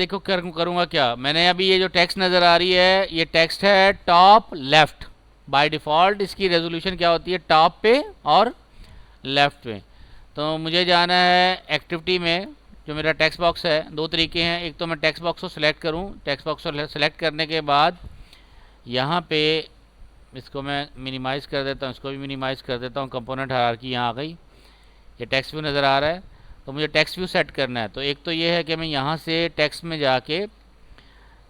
देखो करूँगा क्या, मैंने अभी ये जो टेक्स्ट नज़र आ रही है ये टेक्स्ट है टॉप लेफ्ट। बाय डिफ़ॉल्ट इसकी रेजोल्यूशन क्या होती है, टॉप पे और लेफ्ट पे। तो मुझे जाना है एक्टिविटी में, जो मेरा टेक्स्ट बॉक्स है। दो तरीके हैं, एक तो मैं टेक्स्ट बॉक्स को सिलेक्ट करूं, टेक्स्ट बॉक्स को सिलेक्ट करने के बाद यहाँ पे इसको मैं मिनिमाइज़ कर देता हूँ, इसको भी मिनिमाइज़ कर देता हूँ। कंपोनेंट हायरार्की यहाँ आ गई, ये टेक्स्ट व्यू नज़र आ रहा है। तो मुझे टेक्स्ट व्यू सेट करना है। तो एक तो ये है कि मैं यहाँ से टेक्स्ट में जाके,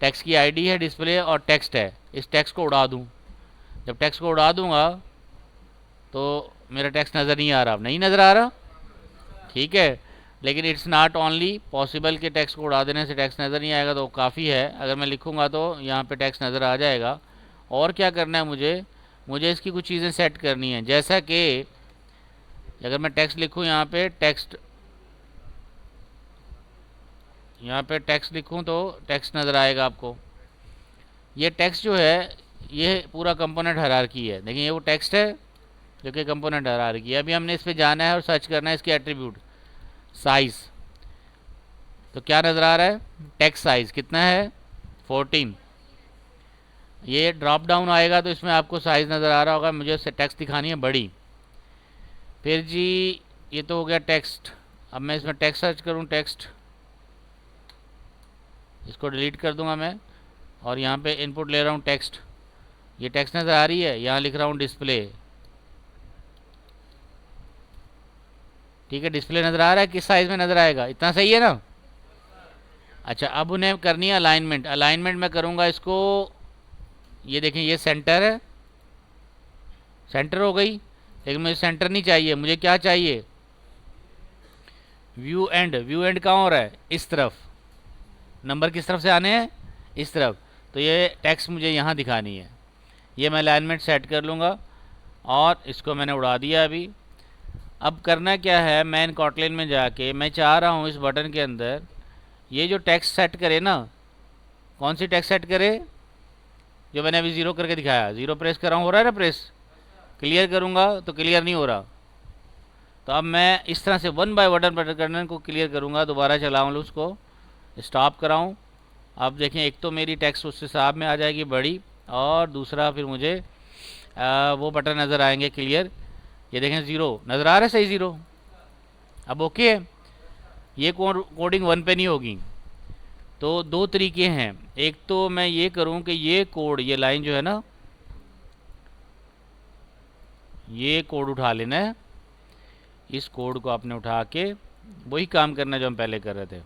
टेक्स्ट की आईडी है डिस्प्ले और टेक्स्ट है, इस टेक्स्ट को उड़ा दूँ। जब टेक्स्ट को उड़ा दूँगा तो मेरा टेक्स्ट नज़र नहीं आ रहा, नहीं नज़र आ रहा, ठीक है। लेकिन इट्स नॉट ओनली पॉसिबल कि टेक्स्ट को उड़ा देने से टेक्स्ट नज़र नहीं आएगा, तो काफ़ी है। अगर मैं लिखूँगा तो यहाँ पे टेक्स्ट नज़र आ जाएगा। और क्या करना है मुझे इसकी कुछ चीज़ें सेट करनी है। जैसा कि अगर मैं टेक्स्ट लिखूँ, यहाँ पे टेक्स्ट लिखूँ तो टेक्स्ट नज़र आएगा आपको। ये टेक्स्ट जो है ये पूरा कंपोनेंट हायरार्की है। देखिए ये वो टेक्स्ट है जो कि कंपोनेंट हायरार्की है। अभी हमने इस पर जाना है और सर्च करना है इसके एट्रीब्यूट साइज़। तो क्या नज़र आ रहा है, टेक्स्ट साइज़ कितना है 14। ये ड्रॉप डाउन आएगा तो इसमें आपको साइज़ नज़र आ रहा होगा। मुझे टेक्स्ट दिखानी है बड़ी। फिर जी ये तो हो गया टेक्स्ट। अब मैं इसमें टेक्स्ट सर्च करूँ, टेक्स्ट, इसको डिलीट कर दूंगा मैं और यहाँ पे इनपुट ले रहा हूँ टेक्स्ट। ये टेक्स्ट नज़र आ रही है, यहाँ लिख रहा हूँ डिस्प्ले। ठीक है, डिस्प्ले नज़र आ रहा है। किस साइज़ में नज़र आएगा, इतना सही है ना। अच्छा, अब उन्हें करनी है अलाइनमेंट। अलाइनमेंट मैं करूँगा इसको, ये देखें ये सेंटर है, सेंटर हो गई। लेकिन मुझे सेंटर नहीं चाहिए, मुझे क्या चाहिए, व्यू एंड। व्यू एंड कहाँ हो रहा है, इस तरफ। नंबर किस तरफ से आने हैं, इस तरफ। तो ये टेक्स्ट मुझे यहाँ दिखानी है। ये मैं अलाइनमेंट सेट कर लूँगा और इसको मैंने उड़ा दिया अभी। अब करना क्या है, मैं इन कॉटलिन में जाके मैं चाह रहा हूँ इस बटन के अंदर ये जो टेक्स्ट सेट करे ना, कौन सी टेक्स्ट सेट करे, जो मैंने अभी ज़ीरो करके दिखाया। ज़ीरो प्रेस कर रहा हूँ, हो रहा है ना प्रेस। क्लियर करूँगा तो क्लियर नहीं हो रहा। तो अब मैं इस तरह से वन बाय बटन करने को क्लियर करूँगा। दोबारा चलाऊँ उसको, स्टॉप कराऊँ। अब देखें, एक तो मेरी टेक्स्ट उस हिसाब में आ जाएगी बड़ी, और दूसरा फिर मुझे वो बटन नज़र आएंगे क्लियर। ये देखें ज़ीरो नज़र आ रहा है, सही ज़ीरो। अब ओके है, ये कोडिंग वन पे नहीं होगी। तो दो तरीके हैं, एक तो मैं ये करूं कि ये कोड, ये लाइन जो है ना, ये कोड उठा लेना है। इस कोड को आपने उठा के वही काम करना है जो हम पहले कर रहे थे।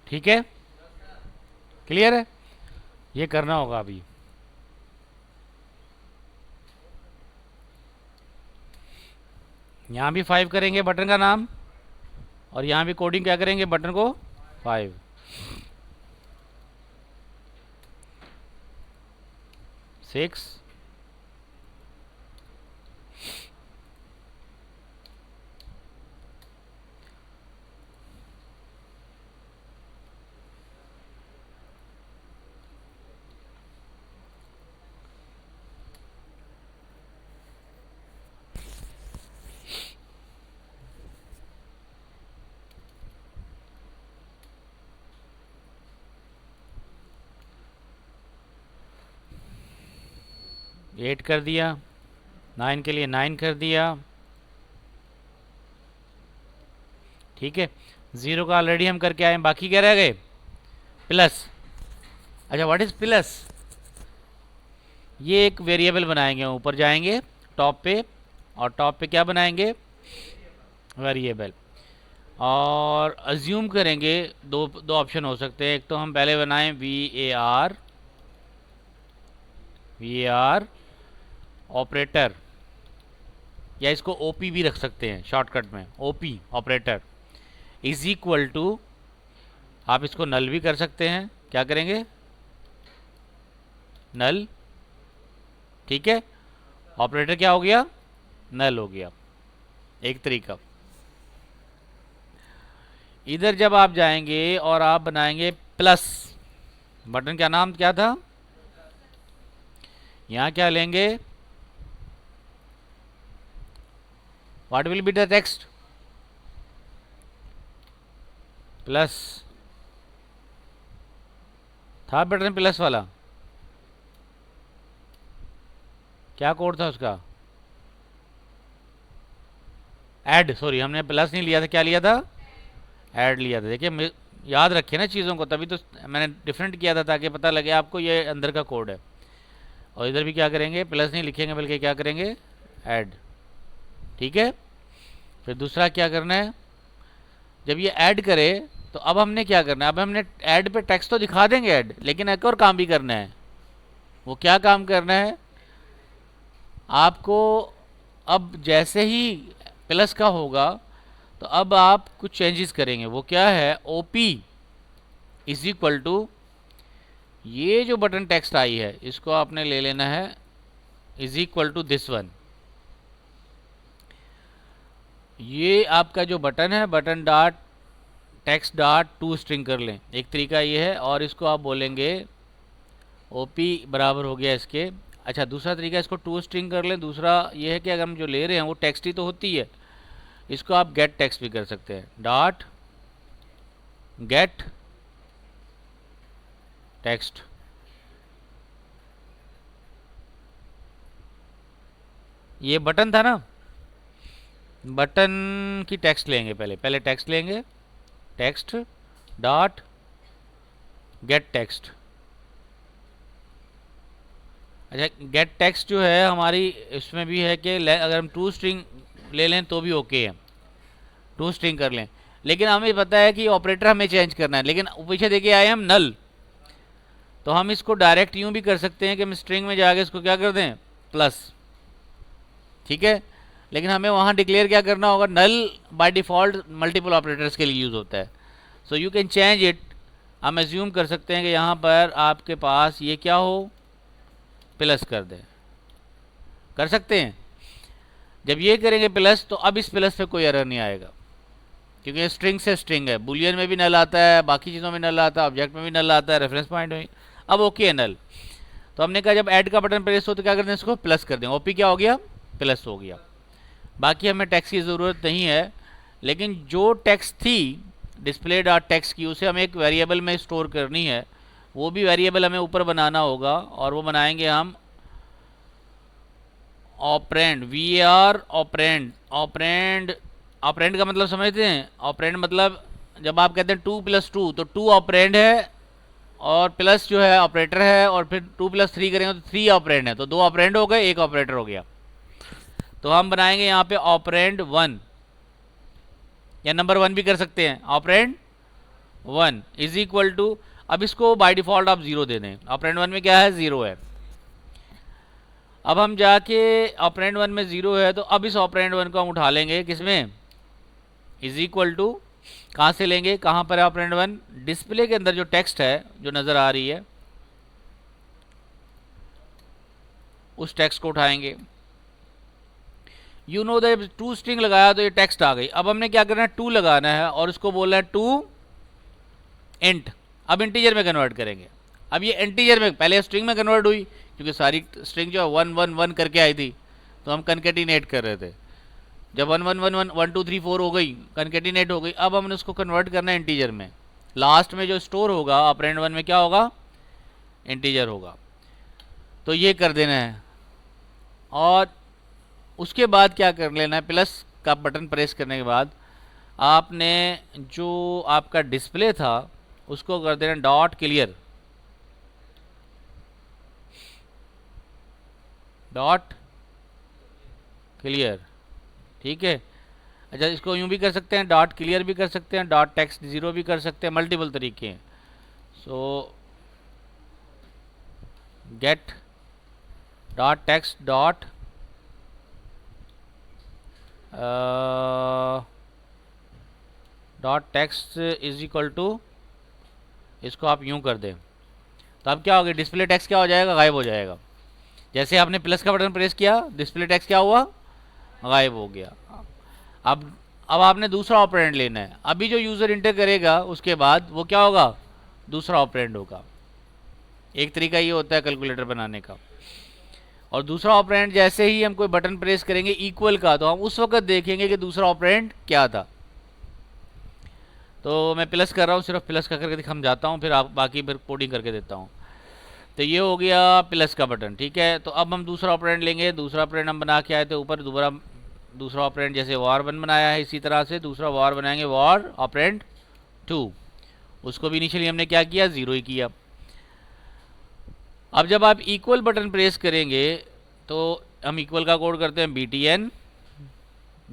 ठीक है, क्लियर है। ये करना होगा अभी। यहाँ भी 5 करेंगे बटन का नाम, और यहाँ भी कोडिंग क्या करेंगे, बटन को 5। सिक्स, 8 कर दिया, 9 के लिए 9 कर दिया, ठीक है। 0 का ऑलरेडी हम करके आए, बाकी क्या रह गए, प्लस। अच्छा, व्हाट इज प्लस? ये एक वेरिएबल बनाएंगे, ऊपर जाएंगे टॉप पे, और टॉप पे क्या बनाएंगे, वेरिएबल। और अज्यूम करेंगे दो दो ऑप्शन हो सकते हैं। एक तो हम पहले बनाएं वी ए आर ऑपरेटर, या इसको ओपी भी रख सकते हैं शॉर्टकट में, OP operator is equal to, आप इसको नल भी कर सकते हैं। क्या करेंगे, नल, ठीक है। ऑपरेटर क्या हो गया, नल हो गया, एक तरीका। इधर जब आप जाएंगे और आप बनाएंगे प्लस, बटन का नाम क्या था, यहां क्या लेंगे, what will be the text, plus. था बटन प्लस वाला, क्या कोड था उसका, ऐड, सॉरी हमने प्लस नहीं लिया था, क्या लिया था, ऐड लिया था। देखिए याद रखिए ना चीज़ों को, तभी तो मैंने डिफरेंट किया था ताकि पता लगे आपको ये अंदर का कोड है। और इधर भी क्या करेंगे, प्लस नहीं लिखेंगे बल्कि क्या करेंगे, ऐड, ठीक है। फिर दूसरा क्या करना है, जब ये ऐड करे तो अब हमने क्या करना है, अब हमने ऐड पे टेक्स्ट तो दिखा देंगे ऐड, लेकिन एक और काम भी करना है। वो क्या काम करना है, आपको अब जैसे ही प्लस का होगा तो अब आप कुछ चेंजेस करेंगे। वो क्या है, ओपी इज इक्वल टू, ये जो बटन टेक्स्ट आई है इसको आपने ले लेना है, is equal to this one. ये आपका जो बटन है, button dot text dot to string कर लें, एक तरीका ये है। और इसको आप बोलेंगे ओपी बराबर हो गया इसके। अच्छा, दूसरा तरीका इसको टू स्ट्रिंग कर लें। दूसरा ये है कि अगर हम जो ले रहे हैं वो टेक्स्ट ही तो होती है, इसको आप गेट टेक्स्ट भी कर सकते हैं, डॉट गेट टेक्स्ट। ये बटन था ना, बटन की टेक्स्ट लेंगे, पहले टेक्स्ट लेंगे, टेक्स्ट डॉट गेट टेक्स्ट। अच्छा, गेट टेक्स्ट जो है हमारी इसमें भी है कि अगर हम टू स्ट्रिंग ले लें तो भी ओके है, टू स्ट्रिंग कर लें। लेकिन हमें पता है कि ऑपरेटर हमें चेंज करना है, लेकिन पीछे देखिए आए हम नल, तो हम इसको डायरेक्ट यूं भी कर सकते हैं कि हम स्ट्रिंग में जाके इसको क्या कर दें, प्लस, ठीक है। लेकिन हमें वहाँ डिक्लेयर क्या करना होगा, नल बाय डिफ़ॉल्ट मल्टीपल ऑपरेटर्स के लिए यूज़ होता है, so you can change it. हम एज्यूम कर सकते हैं कि यहाँ पर आपके पास ये क्या हो, प्लस कर दें, कर सकते हैं। जब ये करेंगे प्लस तो अब इस प्लस पे कोई एरर नहीं आएगा, क्योंकि स्ट्रिंग से स्ट्रिंग है, बुलियन में भी नल आता है, बाकी चीज़ों में नल आता है, ऑब्जेक्ट में भी नल आता है, रेफरेंस पॉइंट में। अब ओके है नल, तो हमने कहा जब ऐड का बटन प्रेस हो तो क्या करते हैं, इसको प्लस कर दें, ओपी क्या हो गया, प्लस हो गया। बाकी हमें टेक्स्ट की ज़रूरत नहीं है, लेकिन जो टेक्स्ट थी डिस्प्ले डॉट टेक्स्ट की, उसे हमें एक वेरिएबल में स्टोर करनी है। वो भी वेरिएबल हमें ऊपर बनाना होगा, और वो बनाएंगे हम operand, we are operand. Operand, operand का मतलब समझते हैं, ऑपरेंड मतलब जब आप कहते हैं 2 + 2 तो 2 ऑपरेंड है, और प्लस जो है ऑपरेटर है, और फिर 2 + 3 करेंगे तो 3 ऑपरेंड है, तो 2 ऑपरेंड हो गए, 1 ऑपरेटर हो गया। तो हम बनाएंगे यहाँ पे ऑपरेंड 1, या नंबर 1 भी कर सकते हैं, ऑपरेंड 1 इज इक्वल टू, अब इसको बाय डिफ़ॉल्ट आप 0 दे दें, ऑपरेंड 1 में क्या है, 0 है। अब हम जाके ऑपरेंड 1 में 0 है, तो अब इस ऑपरेंड 1 को हम उठा लेंगे किसमें, इज इक्वल टू, कहाँ से लेंगे, कहाँ पर है ऑपरेंड 1, डिस्प्ले के अंदर जो टेक्स्ट है जो नज़र आ रही है उस टेक्स्ट को उठाएंगे। You know that to string लगाया तो ये टेक्स्ट आ गई। अब हमने क्या करना है, 2 लगाना है, और उसको बोलना है टू इंट। अब इंटीजर में कन्वर्ट करेंगे। अब ये इंटीजर में, पहले स्ट्रिंग में कन्वर्ट हुई क्योंकि सारी स्ट्रिंग जो 1 1 1 करके आई थी, तो हम कनकेटिनेट कर रहे थे। जब 1 1 1 1 1 2 3 4 हो गई, कनकेटिनेट हो गई, अब हमने उसको कन्वर्ट करना है इंटीजर में। लास्ट में जो स्टोर होगा ऑपरेंड 1 में क्या होगा, इंटीजर होगा। तो ये कर देना है, और उसके बाद क्या कर लेना है, प्लस का बटन प्रेस करने के बाद आपने जो आपका डिस्प्ले था उसको कर देना डॉट क्लियर, डॉट क्लियर, ठीक है। अच्छा, इसको यूं भी कर सकते हैं, डॉट क्लियर भी कर सकते हैं, डॉट टेक्स्ट जीरो भी कर सकते हैं, मल्टीपल तरीके हैं। So get dot text dot dot text is equal to, इसको आप यूं कर दें तो अब क्या होगा, डिस्प्ले टेक्स्ट क्या हो जाएगा, गायब हो जाएगा। जैसे आपने प्लस का बटन प्रेस किया, डिस्प्ले टेक्स्ट क्या हुआ, गायब हो गया। अब आपने दूसरा ऑपरेंड लेना है। अभी जो यूज़र इंटर करेगा उसके बाद वो क्या होगा, दूसरा ऑपरेंड होगा। एक तरीका ये होता है कैलकुलेटर बनाने का। और दूसरा ऑपरेंड जैसे ही हम कोई बटन प्रेस करेंगे इक्वल का, तो हम उस वक्त देखेंगे कि दूसरा ऑपरेंड क्या था। तो मैं प्लस कर रहा हूँ, सिर्फ प्लस का करके समझाता हूँ, फिर आप बाकी फिर कोडिंग करके देता हूँ। तो ये हो गया प्लस का बटन, ठीक है। तो अब हम दूसरा ऑपरेंड लेंगे। दूसरा ऑपरेंड हम बना के आए थे ऊपर, दोबारा दूसरा ऑपरेंड जैसे वार 1 बनाया है, इसी तरह से दूसरा वार बनाएंगे, वार ऑपरेंड 2। उसको भी इनिशियली हमने क्या किया, 0 ही किया। अब जब आप इक्वल बटन प्रेस करेंगे तो हम इक्वल का कोड करते हैं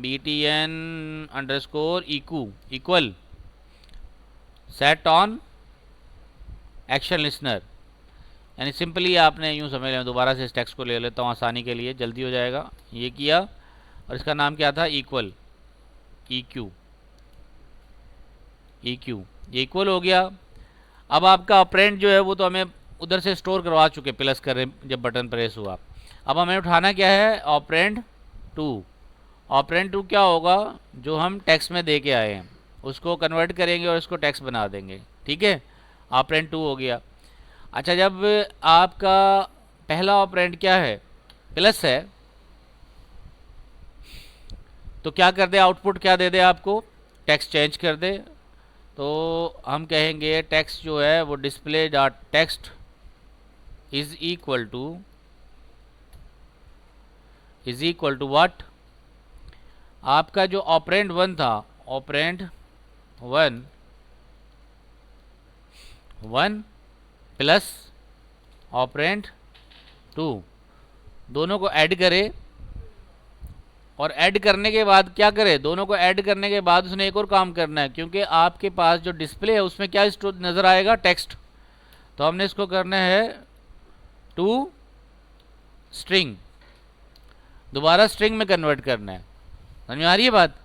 btn underscore equal set on action listener. यानी सिंपली आपने यूँ समझ लें, दोबारा से इस टेक्स्ट को ले लेता हूँ आसानी के लिए, जल्दी हो जाएगा। ये किया और इसका नाम क्या था, इक्वल, EQ, ये इक्वल हो गया। अब आपका ऑपरेंड जो है वो तो हमें उधर से स्टोर करवा चुके प्लस कर जब बटन प्रेस हुआ। अब हमें उठाना क्या है, ऑपरेंड 2। ऑपरेंड 2 क्या होगा, जो हम टेक्स्ट में दे के आए हैं उसको कन्वर्ट करेंगे और इसको टेक्स्ट बना देंगे, ठीक है। ऑपरेंड 2 हो गया। अच्छा, जब आपका पहला ऑपरेंड क्या है, प्लस है, तो क्या कर दे, आउटपुट क्या दे दे आपको, टेक्स्ट चेंज कर दे। तो हम कहेंगे टेक्स्ट जो है वो display dot text is equal to what, आपका जो ऑपरेंड 1 था, ऑपरेंड 1 प्लस ऑपरेंड 2, दोनों को ऐड करे। और ऐड करने के बाद क्या करे, दोनों को ऐड करने के बाद उसने एक और काम करना है, क्योंकि आपके पास जो डिस्प्ले है उसमें क्या नज़र आएगा, टेक्स्ट। तो हमने इसको करना है टू स्ट्रिंग, दोबारा स्ट्रिंग में कन्वर्ट करना है। समझ में आ रही है बात,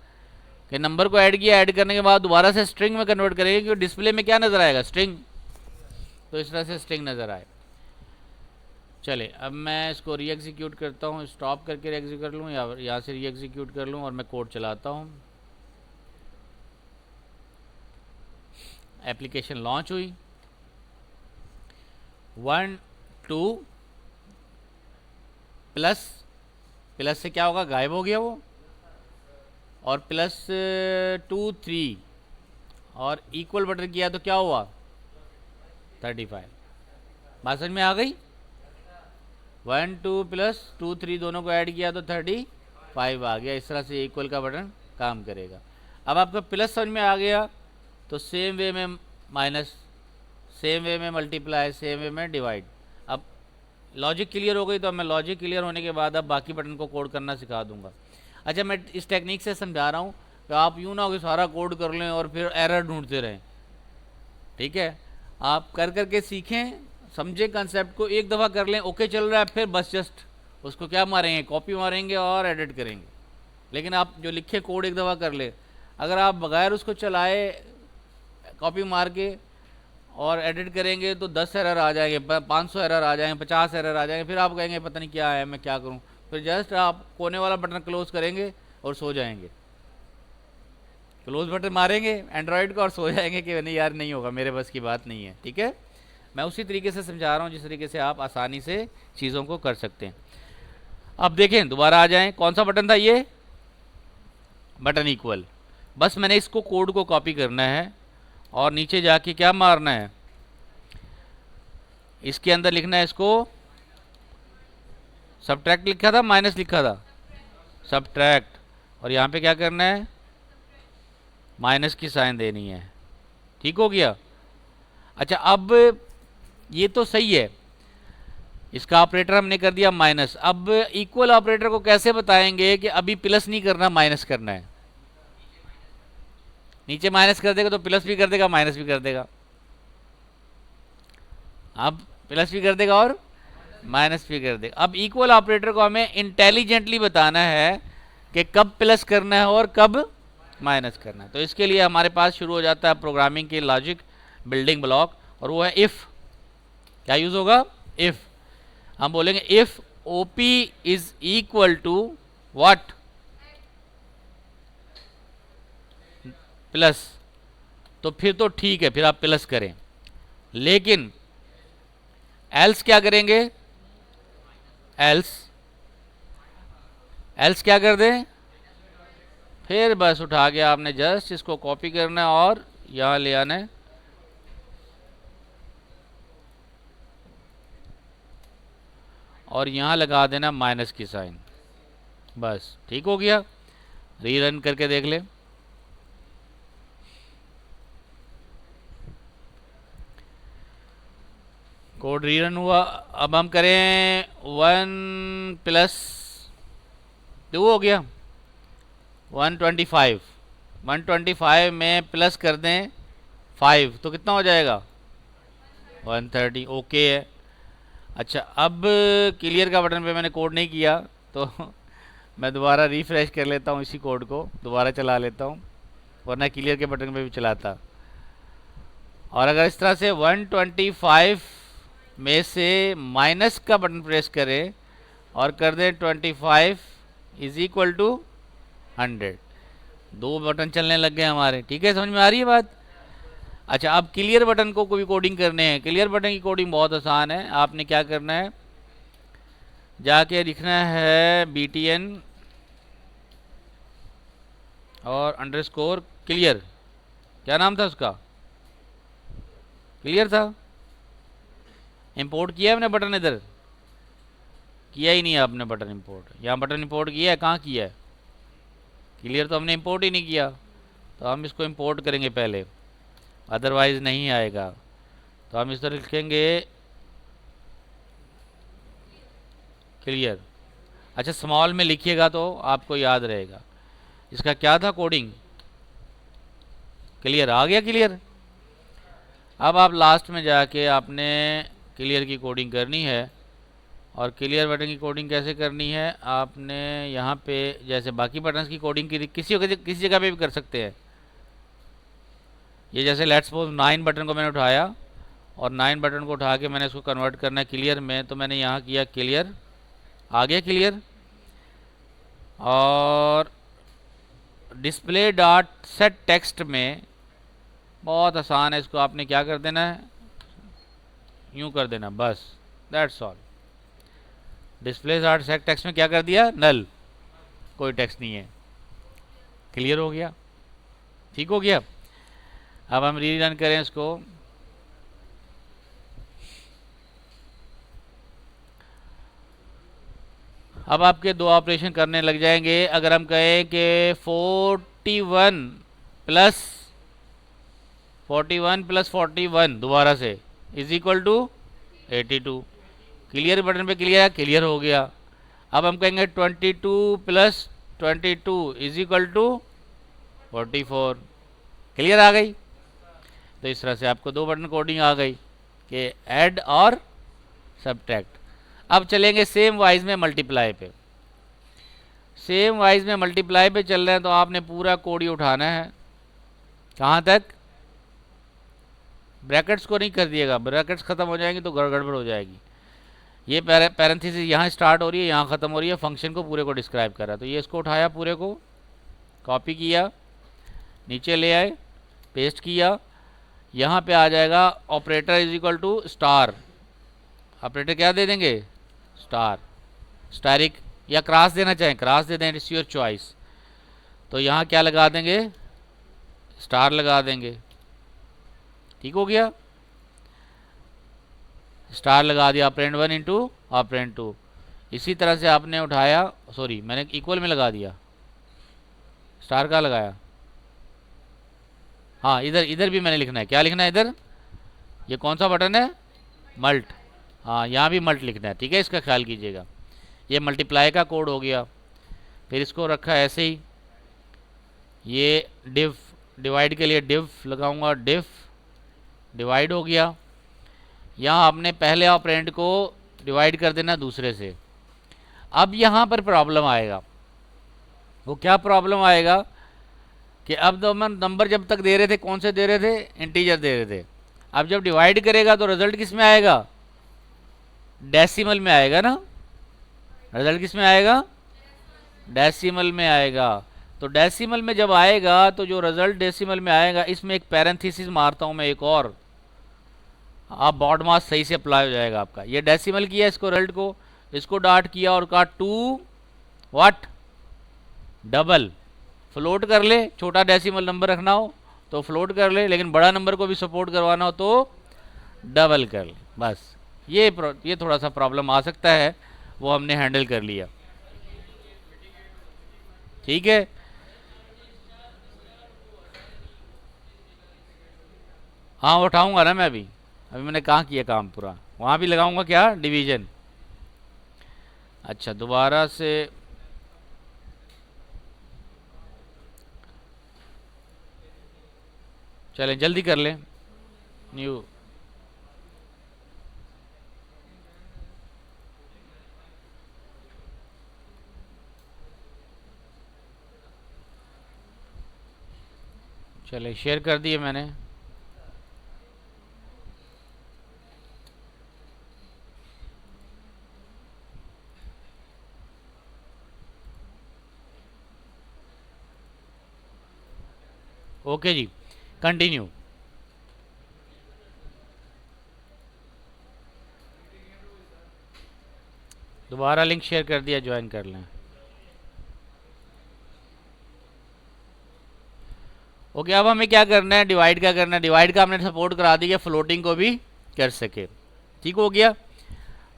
कि नंबर को ऐड किया, ऐड करने के बाद दोबारा से स्ट्रिंग में कन्वर्ट करेंगे, क्योंकि डिस्प्ले में क्या नज़र आएगा, स्ट्रिंग। तो इस तरह से स्ट्रिंग नज़र आए। चले, अब मैं इसको री एग्जीक्यूट करता हूँ, स्टॉप करके री एग्जीक्यूट कर लूँ या यहाँ से री एग्जीक्यूट कर लूँ और मैं कोड चलाता हूँ। एप्लीकेशन लॉन्च हुई, 1 2 प्लस से क्या होगा, गायब हो गया वो, और प्लस 2 3 और इक्वल बटन किया तो क्या हुआ, 35। बात समझ में आ गई, 1 2 प्लस 2 3 दोनों को ऐड किया तो 35 आ गया। इस तरह से इक्वल का बटन काम करेगा। अब आपको प्लस समझ में आ गया तो सेम वे में माइनस, सेम वे में मल्टीप्लाई, सेम वे में डिवाइड। अब लॉजिक क्लियर हो गई, तो मैं लॉजिक क्लियर होने के बाद अब बाकी बटन को कोड करना सिखा दूंगा। अच्छा, मैं इस टेक्निक से समझा रहा हूँ कि आप यूँ ना हो कि सारा कोड कर लें और फिर एरर ढूंढते रहें, ठीक है। आप कर करके सीखें, समझें कंसेप्ट को, एक दफ़ा कर लें, ओके चल रहा है, फिर बस जस्ट उसको क्या मारेंगे, कॉपी मारेंगे और एडिट करेंगे। लेकिन आप जो लिखे कोड एक दफ़ा कर ले, अगर आप बगैर उसको चलाए कॉपी मार के और एडिट करेंगे तो 10 एरर आ जाएंगे, 500 एरर आ जाएंगे, 50 एरर आ जाएंगे, फिर आप कहेंगे पता नहीं क्या है, मैं क्या करूं। फिर जस्ट आप कोने वाला बटन क्लोज करेंगे और सो जाएंगे, क्लोज बटन मारेंगे एंड्रॉयड का और सो जाएंगे कि नहीं यार नहीं होगा, मेरे बस की बात नहीं है, ठीक है। मैं उसी तरीके से समझा रहा हूँ जिस तरीके से आप आसानी से चीज़ों को कर सकते हैं। अब देखें, दोबारा आ जाएं, कौन सा बटन था ये, बटन इक्वल। बस मैंने इसको कोड को कॉपी करना है और नीचे जाके क्या मारना है, इसके अंदर लिखना है इसको सब्ट्रैक्ट लिखा था माइनस लिखा था? सब्ट्रैक्ट। और यहाँ पे क्या करना है? माइनस की साइन देनी है। ठीक हो गया? अच्छा, अब ये तो सही है, इसका ऑपरेटर हमने कर दिया माइनस। अब इक्वल ऑपरेटर को कैसे बताएंगे कि अभी प्लस नहीं करना, माइनस करना है? नीचे माइनस कर देगा तो प्लस भी कर देगा, माइनस भी कर देगा। अब प्लस भी कर देगा और माइनस भी कर देगा। अब इक्वल ऑपरेटर को हमें इंटेलिजेंटली बताना है कि कब प्लस करना है और कब माइनस करना है। तो इसके लिए हमारे पास शुरू हो जाता है प्रोग्रामिंग की लॉजिक बिल्डिंग ब्लॉक, और वो है इफ। क्या यूज होगा? इफ। हम बोलेंगे if OP is equal to what? Plus. तो फिर तो ठीक है, फिर आप प्लस करें। लेकिन एल्स क्या करेंगे? एल्स क्या कर दें? फिर बस उठा के आपने जस्ट इसको कॉपी करना है और यहां ले आना है, और यहां लगा देना माइनस की साइन। बस ठीक हो गया। रीरन करके देख ले। कोड रीरन हुआ। अब हम करें 1 + 2 हो गया 125। 125 में प्लस कर दें 5 तो कितना हो जाएगा? 130। ओके है। अच्छा, अब क्लियर का बटन पे मैंने कोड नहीं किया तो मैं दोबारा रिफ्रेश कर लेता हूँ, इसी कोड को दोबारा चला लेता हूँ, वरना क्लियर के बटन पे भी चलाता। और अगर इस तरह से 125 में से माइनस का बटन प्रेस करें और कर दें 25 इज इक्वल टू 100, 2 बटन चलने लग गए हमारे। ठीक है, समझ में आ रही है बात? अच्छा, अब क्लियर बटन को कोई कोडिंग करने हैं। क्लियर बटन की कोडिंग बहुत आसान है। आपने क्या करना है, जाके लिखना है btn और अंडरस्कोर क्लियर। क्या नाम था उसका? क्लियर था। इंपोर्ट किया है आपने बटन? इधर किया ही नहीं है आपने बटन इंपोर्ट। यहाँ बटन इंपोर्ट किया है? कहाँ किया है? क्लियर तो हमने इंपोर्ट ही नहीं किया, तो हम इसको इंपोर्ट करेंगे पहले, अदरवाइज नहीं आएगा। तो हम इस तरह लिखेंगे क्लियर। अच्छा, स्मॉल में लिखिएगा तो आपको याद रहेगा। इसका क्या था कोडिंग? क्लियर आ गया। क्लियर। अब आप लास्ट में जाके आपने क्लियर की कोडिंग करनी है। और क्लियर बटन की कोडिंग कैसे करनी है? आपने यहाँ पे जैसे बाकी बटन्स की कोडिंग की किसी जगह पे भी कर सकते हैं। ये जैसे लेट्स सपोज 9 बटन को मैंने उठाया और 9 बटन को उठा के मैंने इसको कन्वर्ट करना है क्लियर में, तो मैंने यहाँ किया क्लियर, आ गया क्लियर। और डिस्प्ले डॉट सेट टेक्स्ट में बहुत आसान है, इसको आपने क्या कर देना है, यूं कर देना, बस that's all. Display dot set text में क्या कर दिया? नल, कोई टेक्स्ट नहीं है। क्लियर हो गया। ठीक हो गया। अब हम रीरन करें इसको। अब आपके 2 ऑपरेशन करने लग जाएंगे। अगर हम कहें कि 41 + 41 दोबारा से is equal to 82। Clear button पे क्लियर है, क्लियर हो गया। अब हम कहेंगे 22 + 22 इज इक्वल टू 44। क्लियर आ गई। तो इस तरह से आपको 2 बटन कोडिंग आ गई कि ऐड और सब्ट्रैक्ट। अब चलेंगे सेम वाइज में मल्टीप्लाई पे। सेम वाइज में मल्टीप्लाई पे चल रहे हैं तो आपने पूरा कोड ही उठाना है। कहाँ तक? ब्रैकेट्स को नहीं कर दिएगा, ब्रैकेट्स खत्म हो जाएंगी तो गड़बड़ हो जाएगी। ये पैरेंथेसिस यहाँ स्टार्ट हो रही है, यहाँ ख़त्म हो रही है, फंक्शन को पूरे को डिस्क्राइब कर रहा है। तो ये इसको उठाया, पूरे को कॉपी किया, नीचे ले आए, पेस्ट किया, यहाँ पे आ जाएगा operator is equal to star. Operator क्या दे देंगे? स्टार, स्टारिक, या क्रॉस देना चाहें क्रॉस दे दें, इट्स योर चॉइस। तो यहाँ क्या लगा देंगे? स्टार लगा देंगे। ठीक हो गया। स्टार लगा दिया ऑपरेंड 1 इंटू ऑपरेंड 2। इसी तरह से आपने उठाया, सॉरी मैंने इक्वल में लगा दिया, स्टार का लगाया, हाँ इधर इधर भी मैंने लिखना है, क्या लिखना है इधर, ये कौन सा बटन है, मल्ट, हाँ यहाँ भी मल्ट लिखना है, ठीक है, इसका ख्याल कीजिएगा। ये मल्टीप्लाई का कोड हो गया। फिर इसको रखा ऐसे ही, ये डिव, डिवाइड के लिए डिव लगाऊंगा, डिव डिवाइड हो गया। यहाँ आपने पहले ऑपरेंड को डिवाइड कर देना दूसरे से। अब यहाँ पर प्रॉब्लम आएगा, वो क्या प्रॉब्लम आएगा कि अब तो हम नंबर जब तक दे रहे थे कौन से दे रहे थे, इंटीजर दे रहे थे। अब जब डिवाइड करेगा तो रिजल्ट किस में आएगा, डेसिमल में आएगा ना, रिजल्ट किस में आएगा, डेसिमल में आएगा। तो डेसिमल में जब आएगा तो जो रिजल्ट डेसिमल में आएगा, इसमें एक पैरेंथेसिस मारता हूं मैं एक और, आप बॉड मास सही से अप्लाई हो जाएगा आपका। ये डेसिमल किया इसको, रिजल्ट को, इसको डॉट किया और कहा टू व्हाट, डबल, फ्लोट कर ले, छोटा डेसिमल नंबर रखना हो तो फ्लोट कर ले, लेकिन बड़ा नंबर को भी सपोर्ट करवाना हो तो डबल कर ले। बस ये थोड़ा सा प्रॉब्लम आ सकता है, वो हमने हैंडल कर लिया, ठीक है। हाँ उठाऊंगा ना मैं अभी, अभी मैंने कहाँ किया काम पूरा, वहाँ भी लगाऊंगा क्या, डिवीजन। अच्छा दोबारा से, चलें जल्दी कर लें, न्यू, चले शेयर कर दिए मैंने। ओके जी, कंटिन्यू। दोबारा लिंक शेयर कर दिया, ज्वाइन कर लें। ओके अब हमें क्या करना है, डिवाइड का करना है। डिवाइड का हमने सपोर्ट करा दिया, फ्लोटिंग को भी कर सके, ठीक हो गया।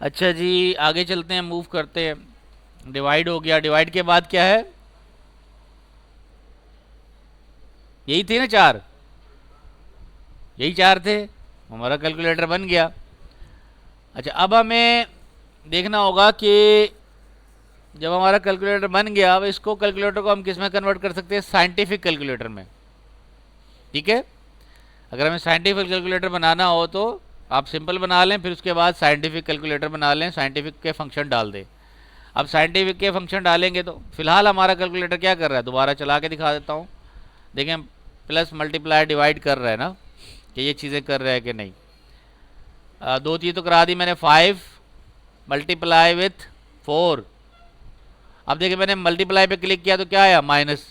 अच्छा जी आगे चलते हैं, मूव करते हैं। डिवाइड हो गया, डिवाइड के बाद क्या है, यही थे ना चार, यही चार थे, हमारा कैलकुलेटर बन गया। अच्छा अब हमें देखना होगा कि जब हमारा कैलकुलेटर बन गया, अब इसको कैलकुलेटर को हम किस में कन्वर्ट कर सकते हैं, साइंटिफिक कैलकुलेटर में, ठीक है। अगर हमें साइंटिफिक कैलकुलेटर बनाना हो तो आप सिंपल बना लें, फिर उसके बाद साइंटिफिक कैलकुलेटर बना लें, साइंटिफिक के फंक्शन डाल दें। अब साइंटिफिक के फंक्शन डालेंगे तो फिलहाल हमारा कैलकुलेटर क्या कर रहा है, दोबारा चला के दिखा देता हूँ। देखें प्लस मल्टीप्लाई डिवाइड कर रहा है ना, कि ये चीज़ें कर रहा है कि नहीं। दो चीज़ तो करा दी मैंने, 5 मल्टीप्लाई विथ 4। अब देखिए मैंने मल्टीप्लाई पे क्लिक किया तो क्या आया, माइनस,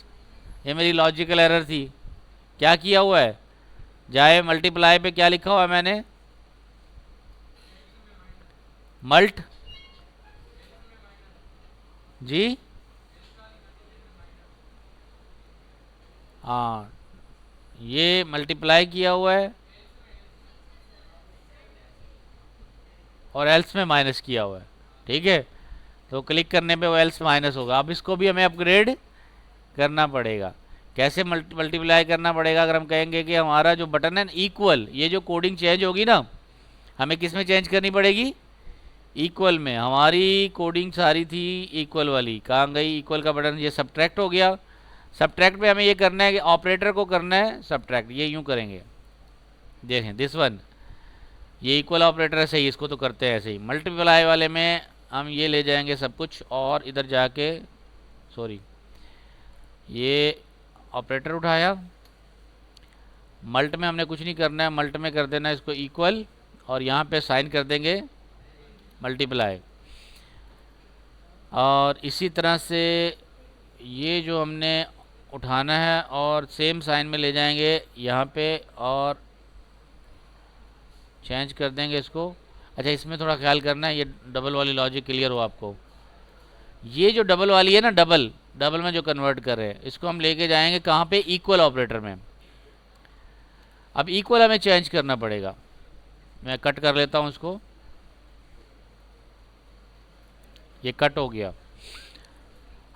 ये मेरी लॉजिकल एरर थी। क्या किया हुआ है, जाए मल्टीप्लाई पे क्या लिखा हुआ है मैंने, मल्ट जी, हाँ ये मल्टीप्लाई किया हुआ है और एल्स में माइनस किया हुआ है, ठीक है। तो क्लिक करने पे वो एल्स माइनस होगा। अब इसको भी हमें अपग्रेड करना पड़ेगा। कैसे मल्टीप्लाई करना पड़ेगा, अगर हम कहेंगे कि हमारा जो बटन है इक्वल, ये जो कोडिंग चेंज होगी ना, हमें किस में चेंज करनी पड़ेगी, इक्वल में। हमारी कोडिंग सारी थी इक्वल वाली, कहाँ गई इक्वल का बटन, ये सब्ट्रैक्ट हो गया। सब्ट्रैक्ट पे हमें ये करना है कि ऑपरेटर को करना है सब्ट्रैक्ट, ये यूँ करेंगे, देखें दिस वन, ये इक्वल ऑपरेटर है सही, इसको तो करते हैं ऐसे ही। मल्टीप्लाई वाले में हम ये ले जाएंगे सब कुछ और इधर जाके, सॉरी ये ऑपरेटर उठाया, मल्ट में हमने कुछ नहीं करना है, मल्ट में कर देना है इसको इक्वल, और यहाँ पे साइन कर देंगे मल्टीप्लाई। और इसी तरह से ये जो हमने उठाना है और सेम साइन में ले जाएंगे यहाँ पे और चेंज कर देंगे इसको। अच्छा इसमें थोड़ा ख्याल करना है, ये डबल वाली लॉजिक क्लियर हो आपको। ये जो डबल वाली है ना, डबल डबल में जो कन्वर्ट कर रहे हैं, इसको हम लेके जाएंगे कहाँ पे, इक्वल ऑपरेटर में। अब इक्वल हमें चेंज करना पड़ेगा, मैं कट कर लेता हूँ इसको। ये कट हो गया।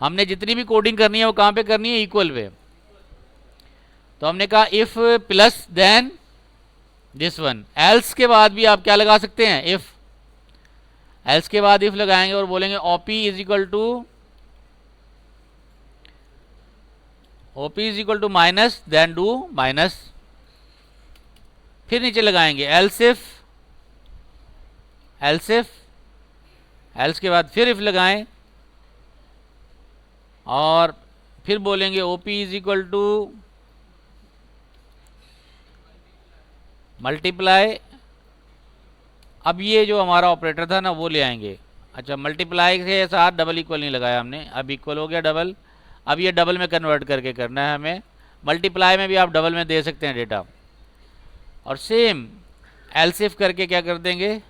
हमने जितनी भी कोडिंग करनी है वो कहाँ पे करनी है, इक्वल पे। तो हमने कहा if plus then this one, else के बाद भी आप क्या लगा सकते हैं, इफ। एल्स के बाद इफ लगाएंगे और बोलेंगे OP is equal to minus, then do minus, फिर नीचे लगाएंगे एल्स इफ, एल्स के बाद फिर इफ लगाएं और फिर बोलेंगे OP is equal to multiply. अब ये जो हमारा ऑपरेटर था ना वो ले आएंगे। अच्छा, मल्टीप्लाई के साथ डबल इक्वल नहीं लगाया हमने, अब इक्वल हो गया डबल। अब ये डबल में कन्वर्ट करके करना है हमें। मल्टीप्लाई में भी आप डबल में दे सकते हैं डेटा। और सेम एलसिफ करके क्या कर देंगे,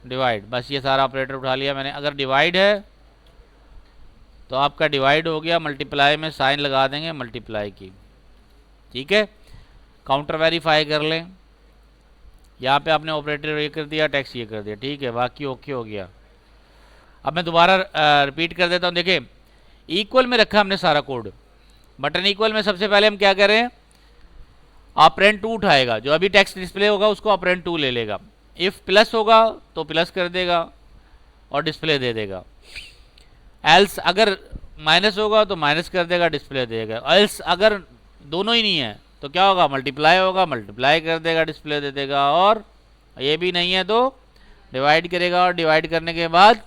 डिवाइड। बस ये सारा ऑपरेटर उठा लिया मैंने। अगर डिवाइड है तो आपका डिवाइड हो गया, मल्टीप्लाई में साइन लगा देंगे मल्टीप्लाई की। ठीक है, काउंटर वेरीफाई कर लें। यहाँ पे आपने ऑपरेटर ये कर दिया, टेक्स्ट ये कर दिया, ठीक है, बाकी ओके हो गया। अब मैं दोबारा रिपीट कर देता हूँ। देखें, इक्वल में रखा हमने सारा कोड। बटन इक्वल में सबसे पहले हम क्या कर रहे हैं, ऑपरेंड 2 उठाएगा, जो अभी टेक्स्ट डिस्प्ले होगा उसको ऑपरेंड 2 ले लेगा। इफ प्लस होगा तो प्लस कर देगा और डिस्प्ले दे देगा। एल्स अगर माइनस होगा तो माइनस कर देगा, डिस्प्ले देगा। एल्स अगर दोनों ही नहीं है तो क्या होगा, मल्टीप्लाई होगा, मल्टीप्लाई कर देगा, डिस्प्ले दे देगा। और ये भी नहीं है तो डिवाइड करेगा और डिवाइड करने के बाद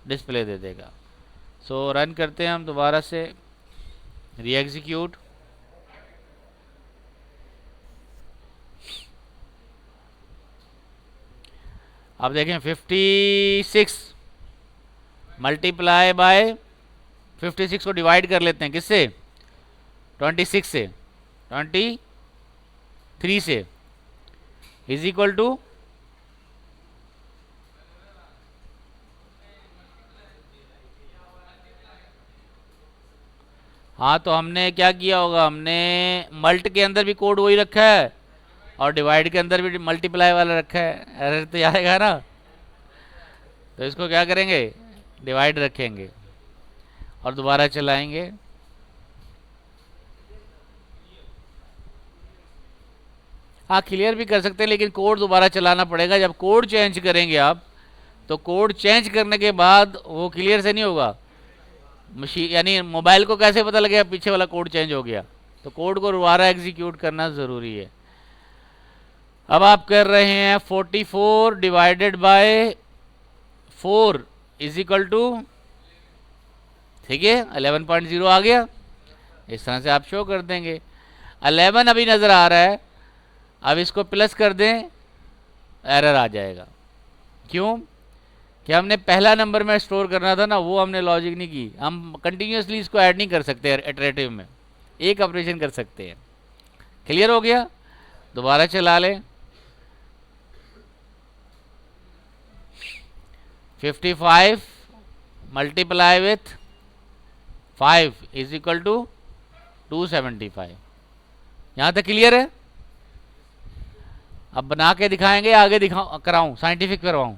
डिस्प्ले दे देगा। सो रन करते हैं हम दोबारा से, री एग्जीक्यूट। अब देखें 56 मल्टीप्लाई बाय 56 को डिवाइड कर लेते हैं किससे, 26 से, 23 से, इज इक्वल टू हाँ। तो हमने क्या किया होगा, हमने मल्ट के अंदर भी कोड वही रखा है और डिवाइड के अंदर भी मल्टीप्लाई वाला रखा है। एरर तो आएगा ना, तो इसको क्या करेंगे, डिवाइड रखेंगे और दोबारा चलाएंगे। हाँ, क्लियर भी कर सकते हैं, लेकिन कोड दोबारा चलाना पड़ेगा। जब कोड चेंज करेंगे आप, तो कोड चेंज करने के बाद वो क्लियर से नहीं होगा। मशीन यानी मोबाइल को कैसे पता लगेगा पीछे वाला कोड चेंज हो गया, तो कोड को दोबारा एग्जीक्यूट करना ज़रूरी है। अब आप कर रहे हैं 44 divided by 4 is equal to, ठीक है, 11.0 आ गया। इस तरह से आप शो कर देंगे। 11 अभी नज़र आ रहा है, अब इसको प्लस कर दें, एरर आ जाएगा। क्यों कि हमने पहला नंबर में स्टोर करना था ना, वो हमने लॉजिक नहीं की। हम कंटिन्यूसली इसको ऐड नहीं कर सकते, इटरेटिव में एक ऑपरेशन कर सकते हैं। क्लियर हो गया, दोबारा चला लें। 55 multiply with 5 is equal to 275। यहाँ तक क्लियर है। अब बना के दिखाएंगे, आगे दिखाऊं, कराऊं, साइंटिफिक करवाऊं।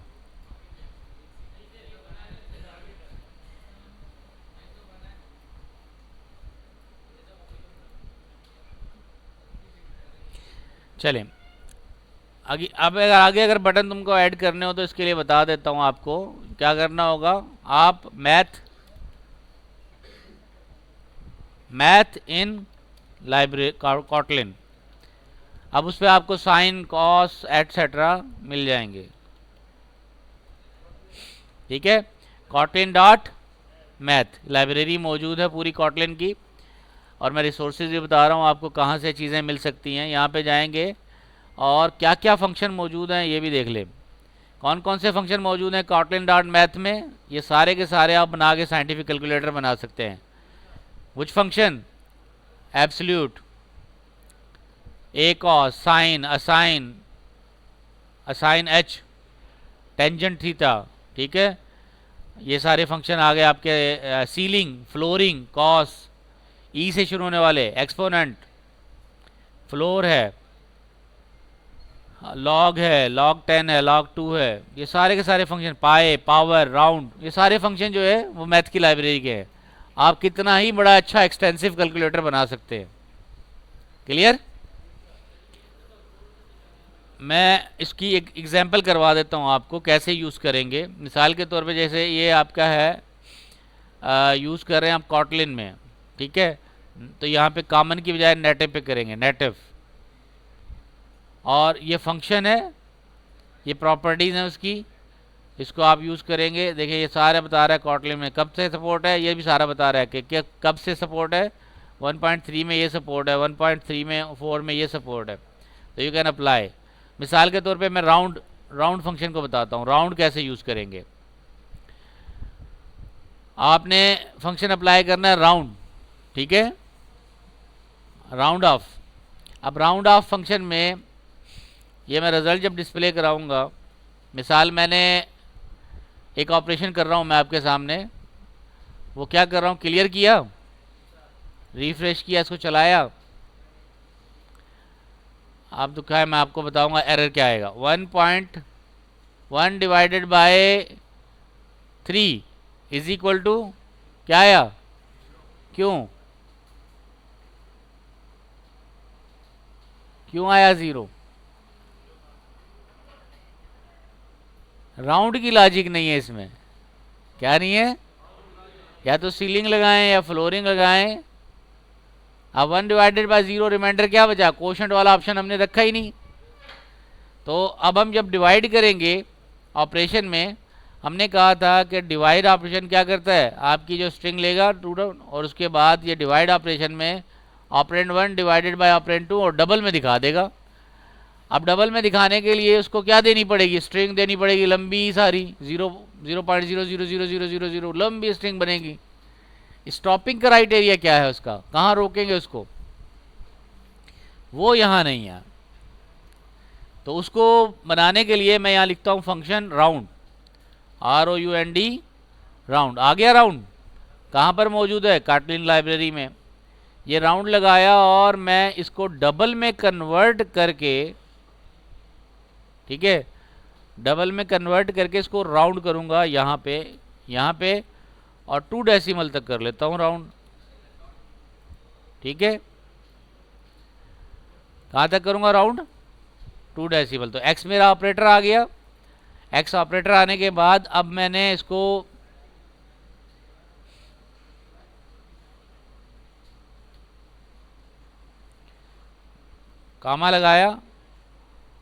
चलें आगे। अब आगे अगर बटन तुमको ऐड करने हो तो इसके लिए बता देता हूं आपको क्या करना होगा। आप मैथ इन लाइब्रेरी कॉटलिन, अब उस पर आपको साइन, कॉस एटसेट्रा मिल जाएंगे। ठीक है, कॉटलिन डॉट मैथ लाइब्रेरी मौजूद है पूरी कॉटलिन की। और मैं रिसोर्सेज भी बता रहा हूँ आपको कहाँ से चीज़ें मिल सकती हैं। यहाँ पे जाएंगे और क्या क्या फंक्शन मौजूद हैं ये भी देख लें। कौन कौन से फंक्शन मौजूद हैं कॉटलिन डॉट मैथ में, ये सारे के सारे आप बना के साइंटिफिक कैलकुलेटर बना सकते हैं। Which function, absolute, a cos, sine, asin H, tangent theta, ठीक है, ये सारे फंक्शन आ गए आपके। सीलिंग, फ्लोरिंग, कॉस, ई से शुरू होने वाले, एक्सपोनेंट, फ्लोर है, लॉग है, log 10 है, log 2 है, ये सारे के सारे फंक्शन, पाए, पावर, राउंड, ये सारे फंक्शन जो है वो मैथ की लाइब्रेरी के हैं। आप कितना ही बड़ा अच्छा एक्सटेंसिव कैलकुलेटर बना सकते हैं। क्लियर? मैं इसकी एक एग्जांपल करवा देता हूँ आपको कैसे यूज़ करेंगे। मिसाल के तौर पे जैसे ये आपका है, यूज़ कर रहे हैं आप कॉटलिन में, ठीक है, तो यहाँ पे कॉमन की बजाय नेटिव पे करेंगे, नेटिव, और ये फंक्शन है, ये प्रॉपर्टीज़ हैं उसकी, इसको आप यूज़ करेंगे। देखिए ये सारा बता रहा है कॉटलिन में कब से सपोर्ट है, ये भी सारा बता रहा है कि क्या कब से सपोर्ट है। 1.3 में ये सपोर्ट है, 1.3 में 4 में ये सपोर्ट है, तो यू कैन अप्लाई। मिसाल के तौर पे मैं राउंड फंक्शन को बताता हूँ, राउंड कैसे यूज़ करेंगे। आपने फंक्शन अप्लाई करना है राउंड, ठीक है, राउंड ऑफ। अब राउंड ऑफ फंक्शन में ये मैं रिज़ल्ट जब डिस्प्ले कराऊंगा, मिसाल मैंने एक ऑपरेशन कर रहा हूँ मैं आपके सामने, वो क्या कर रहा हूँ, क्लियर किया, रिफ्रेश किया, इसको चलाया, अब तो क्या है मैं आपको बताऊंगा एरर क्या आएगा। 1.1 divided by 3 is equal to क्या आया, क्यों क्यों आया 0? राउंड की लॉजिक नहीं है इसमें, क्या नहीं है, या तो सीलिंग लगाएं या फ्लोरिंग लगाएं। अब 1 डिवाइडेड बाय 0 रिमाइंडर क्या बचा, कोशेंट वाला ऑप्शन हमने रखा ही नहीं। तो अब हम जब डिवाइड करेंगे ऑपरेशन में, हमने कहा था कि डिवाइड ऑपरेशन क्या करता है, आपकी जो स्ट्रिंग लेगा टू डाउन, और उसके बाद ये डिवाइड ऑपरेशन में ऑपरेंड 1 डिवाइडेड बाय ऑपरेंड 2 और डबल में दिखा देगा। अब डबल में दिखाने के लिए उसको क्या देनी पड़ेगी, स्ट्रिंग देनी पड़ेगी लंबी सारी, 0.0000000 लंबी स्ट्रिंग बनेगी। स्टॉपिंग क्राइटेरिया क्या है उसका, कहाँ रोकेंगे उसको, वो यहाँ नहीं है। तो उसको बनाने के लिए मैं यहाँ लिखता हूँ फंक्शन राउंड, ROUND, राउंड। आ गया राउंड, कहाँ पर मौजूद है, कॉटलिन लाइब्रेरी में। ये राउंड लगाया और मैं इसको डबल में कन्वर्ट करके, ठीक है, डबल में कन्वर्ट करके इसको राउंड करूँगा यहाँ पे और 2 डेसिमल तक कर लेता हूँ राउंड, ठीक है। कहाँ तक करूँगा राउंड, 2 डेसिमल। तो x मेरा ऑपरेटर आ गया। x ऑपरेटर आने के बाद अब मैंने इसको कामा लगाया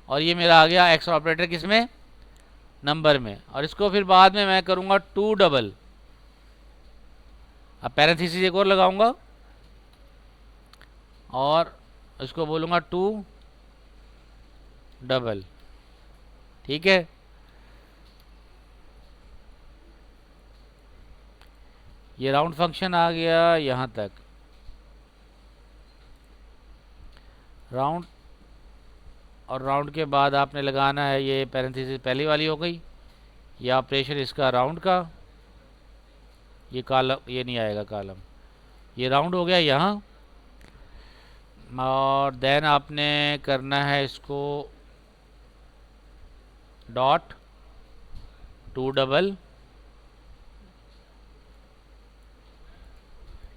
और ये मेरा आ गया x ऑपरेटर किसमें, नंबर में, और इसको फिर बाद में मैं करूँगा 2 डबल। अब पैरेंथेसिस एक और लगाऊंगा और इसको बोलूँगा 2 डबल, ठीक है। ये राउंड फंक्शन आ गया यहाँ तक, राउंड, और राउंड के बाद आपने लगाना है ये पैरेंथेसिस पहली वाली हो गई, ये ऑपरेशन इसका राउंड का, ये कॉलम, ये नहीं आएगा कॉलम, ये राउंड हो गया यहाँ। और देन आपने करना है इसको डॉट 2 डबल,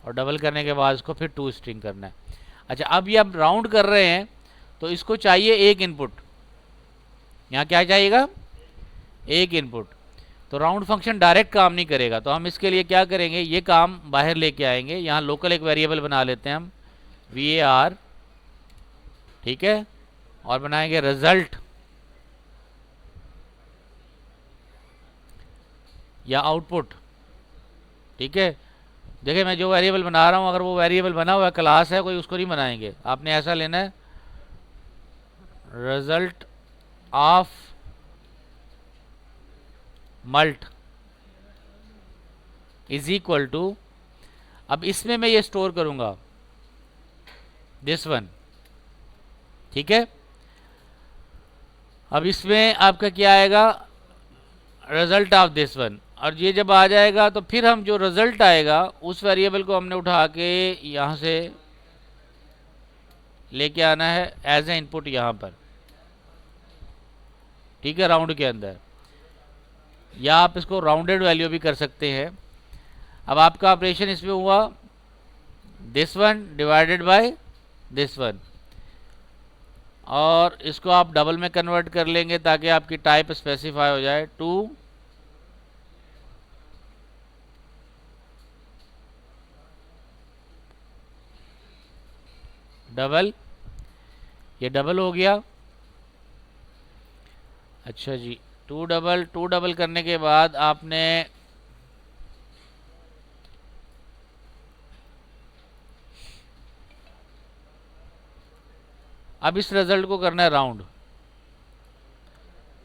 और डबल करने के बाद इसको फिर 2 स्ट्रिंग करना है। अच्छा, अब ये आप राउंड कर रहे हैं तो इसको चाहिए एक इनपुट, यहाँ क्या चाहिएगा, एक इनपुट। तो राउंड फंक्शन डायरेक्ट काम नहीं करेगा, तो हम इसके लिए क्या करेंगे, ये काम बाहर लेके आएंगे। यहाँ लोकल एक वेरिएबल बना लेते हैं हम, var, ठीक है, और बनाएंगे रिजल्ट या आउटपुट, ठीक है। देखिए मैं जो वेरिएबल बना रहा हूँ, अगर वो वेरिएबल बना हुआ क्लास है कोई, उसको नहीं बनाएंगे, आपने ऐसा लेना है, result of mult is equal to, अब इसमें मैं ये स्टोर करूंगा दिस वन, ठीक है। अब इसमें आपका क्या आएगा, रिजल्ट ऑफ दिस वन, और ये जब आ जाएगा तो फिर हम जो रिजल्ट आएगा उस वेरिएबल को हमने उठा के यहाँ से लेके आना है एज ए इनपुट यहाँ पर, ठीक है, राउंड के अंदर, या आप इसको राउंडेड वैल्यू भी कर सकते हैं। अब आपका ऑपरेशन इसमें हुआ this one divided by this one, और इसको आप डबल में कन्वर्ट कर लेंगे ताकि आपकी टाइप स्पेसिफाई हो जाए, 2 डबल, ये डबल हो गया। अच्छा जी, 2 डबल करने के बाद आपने अब इस रिजल्ट को करना है राउंड,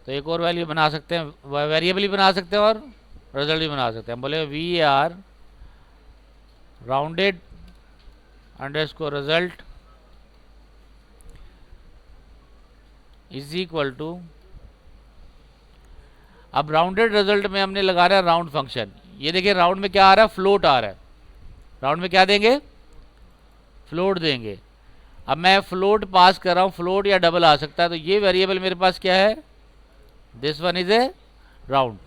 तो एक और वैल्यू बना सकते हैं, वेरिएबल भी बना सकते हैं और रिजल्ट भी बना सकते हैं। हम बोले we are rounded underscore result is equal to, अब राउंडेड रिजल्ट में हमने लगा रहा है राउंड फंक्शन। ये देखिए राउंड में क्या आ रहा है, फ्लोट आ रहा है। राउंड में क्या देंगे, फ्लोट देंगे। अब मैं फ्लोट पास कर रहा हूँ, फ्लोट या डबल आ सकता है, तो ये वेरिएबल मेरे पास क्या है, this one is A round.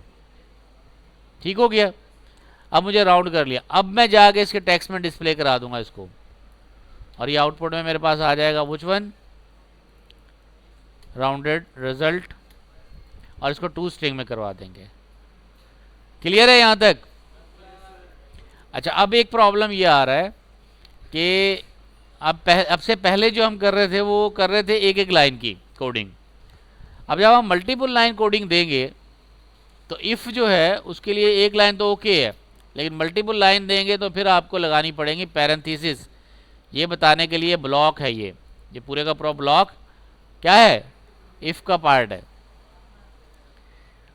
ठीक हो गया, अब मुझे राउंड कर लिया। अब मैं जाके इसके टेक्स्ट में डिस्प्ले करा दूंगा इसको, और ये आउटपुट में मेरे पास आ जाएगा व्हिच वन, राउंडेड रिजल्ट, और इसको 2 स्ट्रिंग में करवा देंगे। क्लियर है यहां तक? अच्छा, अब एक प्रॉब्लम ये आ रहा है कि अब से पहले जो हम कर रहे थे वो कर रहे थे एक एक लाइन की कोडिंग। अब जब हम मल्टीपल लाइन कोडिंग देंगे तो इफ़ जो है उसके लिए एक लाइन तो ओके है, लेकिन मल्टीपल लाइन देंगे तो फिर आपको लगानी पड़ेंगी पैरेंथेसिस, ये बताने के लिए ब्लॉक है। ये पूरे का पूरा ब्लॉक क्या है, इफ़ का पार्ट है।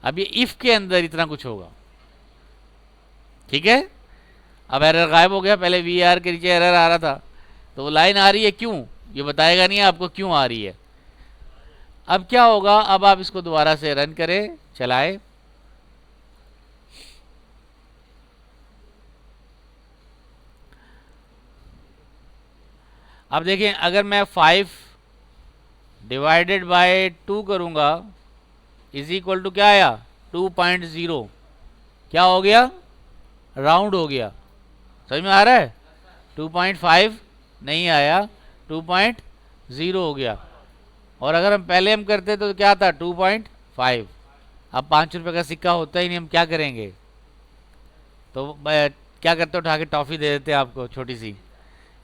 अब ये इफ़ के अंदर इतना कुछ होगा, ठीक है। अब एरर गायब हो गया, पहले वी आर के नीचे एरर आ रहा था, तो वो लाइन आ रही है क्यों, ये बताएगा नहीं आपको क्यों आ रही है। अब क्या होगा, अब आप इसको दोबारा से रन करें, चलाएं, अब देखें अगर मैं 5 डिवाइडेड बाय 2 करूंगा इज इक्वल टू क्या आया, 2.0, क्या हो गया, राउंड हो गया। समझ में आ रहा है, 2.5 नहीं आया, 2.0 हो गया। और अगर हम पहले हम करते तो क्या था, 2.5। अब 5 रुपये का सिक्का होता ही नहीं, हम क्या करेंगे, तो क्या करते, उठा के टॉफ़ी दे देते आपको छोटी सी,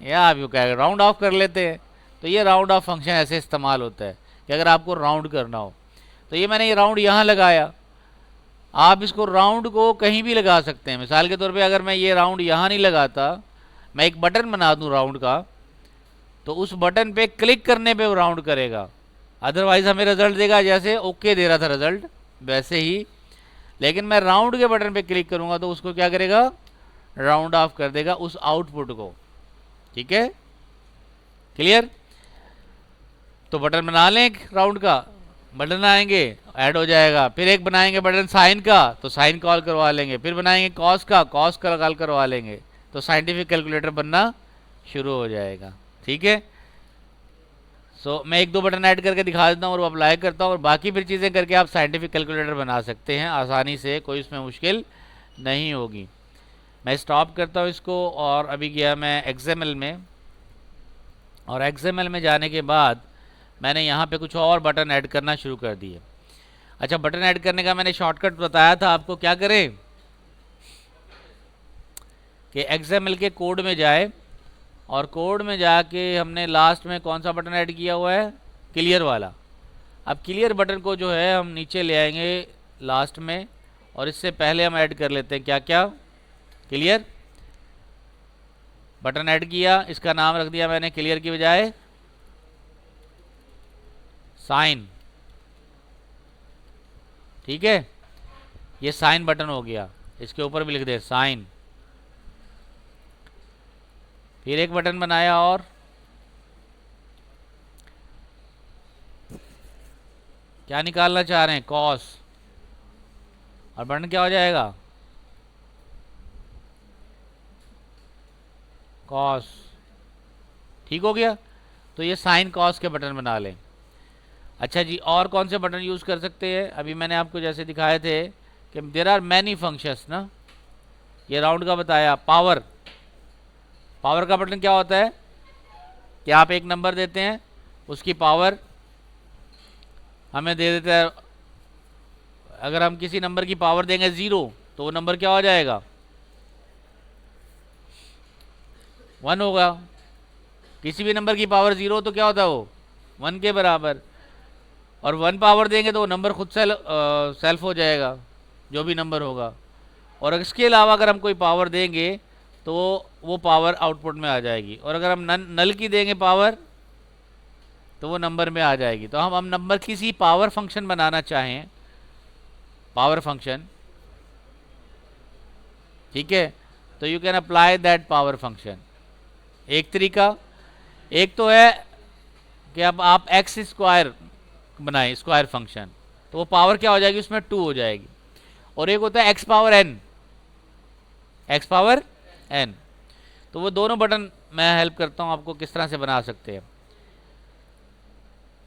या आप यू कहेंगे राउंड ऑफ कर लेते हैं। तो ये राउंड ऑफ फंक्शन ऐसे इस्तेमाल होता है कि अगर आपको राउंड करना हो, तो ये मैंने ये राउंड यहाँ लगाया, आप इसको राउंड को कहीं भी लगा सकते हैं। मिसाल के तौर पे अगर मैं ये राउंड यहाँ नहीं लगाता, मैं एक बटन बना दूँ राउंड का, तो उस बटन पे क्लिक करने पे वो राउंड करेगा, अदरवाइज हमें रिजल्ट देगा जैसे ओके दे रहा था रिजल्ट वैसे ही। लेकिन मैं राउंड के बटन पे क्लिक करूँगा तो उसको क्या करेगा, राउंड ऑफ कर देगा उस आउटपुट को। ठीक है, क्लियर। तो बटन बना लें एक राउंड का, बटन आएंगे ऐड हो जाएगा, फिर एक बनाएंगे बटन साइन का तो साइन कॉल करवा लेंगे, फिर बनाएंगे कॉस का कॉल करवा लेंगे, तो साइंटिफिक कैलकुलेटर बनना शुरू हो जाएगा। ठीक है, सो मैं 1-2 बटन ऐड करके दिखा देता हूँ और अप्लाई करता हूँ, और बाकी फिर चीज़ें करके आप साइंटिफिक कैलकुलेटर बना सकते हैं आसानी से, कोई इसमें मुश्किल नहीं होगी। मैं स्टॉप करता हूँ इसको, और अभी गया मैं XML में, और XML में जाने के बाद मैंने यहाँ पे कुछ और बटन ऐड करना शुरू कर दिए। अच्छा, बटन ऐड करने का मैंने शॉर्टकट बताया था आपको, क्या करें कि XML के कोड में जाए, और कोड में जाके हमने लास्ट में कौन सा बटन ऐड किया हुआ है, क्लियर वाला। अब क्लियर बटन को जो है हम नीचे ले आएंगे लास्ट में, और इससे पहले हम ऐड कर लेते हैं क्या क्या, क्लियर बटन ऐड किया, इसका नाम रख दिया मैंने क्लियर की बजाय साइन। ठीक है, ये साइन बटन हो गया, इसके ऊपर भी लिख दे साइन। फिर एक बटन बनाया, और क्या निकालना चाह रहे हैं, कॉस, और बटन क्या हो जाएगा, कॉस। ठीक हो गया, तो ये साइन कॉस के बटन बना लें। अच्छा जी, और कौन से बटन यूज़ कर सकते हैं? अभी मैंने आपको जैसे दिखाए थे कि देर आर मैनी फंक्शंस ना, ये राउंड का बताया। पावर, पावर का बटन क्या होता है कि आप एक नंबर देते हैं, उसकी पावर हमें दे देता है। अगर हम किसी नंबर की पावर देंगे 0 तो वो नंबर क्या हो जाएगा? 1 होगा। किसी भी नंबर की पावर 0 तो क्या होता है वो 1 के बराबर। और 1 पावर देंगे तो वो नंबर खुद सेल्फ हो जाएगा, जो भी नंबर होगा। और इसके अलावा अगर हम कोई पावर देंगे तो वो पावर आउटपुट में आ जाएगी। और अगर हम नल की देंगे पावर तो वो नंबर में आ जाएगी। तो हम नंबर किसी पावर फंक्शन बनाना चाहें, पावर फंक्शन, ठीक है, तो you can apply that power function. एक तरीका, एक तो है कि अब आप एक्स स्क्वायर बनाए, स्क्वायर फंक्शन, तो वो पावर क्या हो जाएगी उसमें 2 हो जाएगी। और एक होता है x power n, x power n. तो वो दोनों बटन मैं हेल्प करता हूँ आपको किस तरह से बना सकते हैं।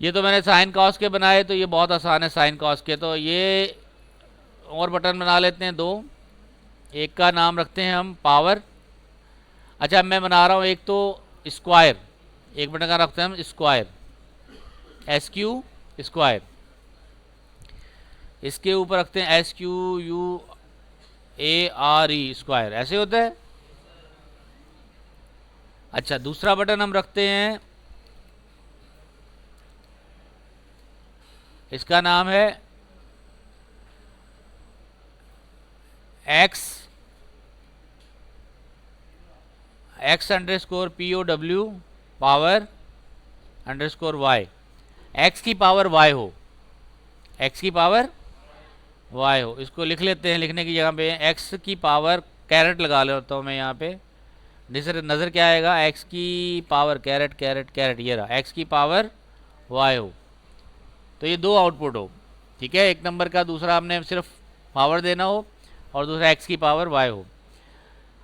ये तो मैंने साइन कॉस के बनाए, तो ये बहुत आसान है साइन कॉस के। तो ये और बटन बना लेते हैं 2। एक का नाम रखते हैं हम पावर। अच्छा, मैं बना रहा हूँ एक तो स्क्वायर, एक बटन का रखते हैं हम स्क्वायर, एस क्यू स्क्वायर। इसके ऊपर रखते हैं S Q U A R E square, ऐसे होता है। अच्छा, दूसरा बटन हम रखते हैं, इसका नाम है एक्स अंडरस्कोर पी ओ डब्ल्यू पावर अंडरस्कोर वाई। एक्स की पावर वाई हो, एक्स की पावर वाई हो। इसको लिख लेते हैं, लिखने की जगह पे एक्स की पावर कैरेट लगा लेता हूँ मैं यहाँ पे। नज़र क्या आएगा? एक्स की पावर कैरेट कैरेट कैरेट, ये रहा एक्स की पावर वाई हो। तो ये 2 आउटपुट हो, ठीक है, एक नंबर का, दूसरा हमने सिर्फ पावर देना हो, और दूसरा एक्स की पावर वाई हो।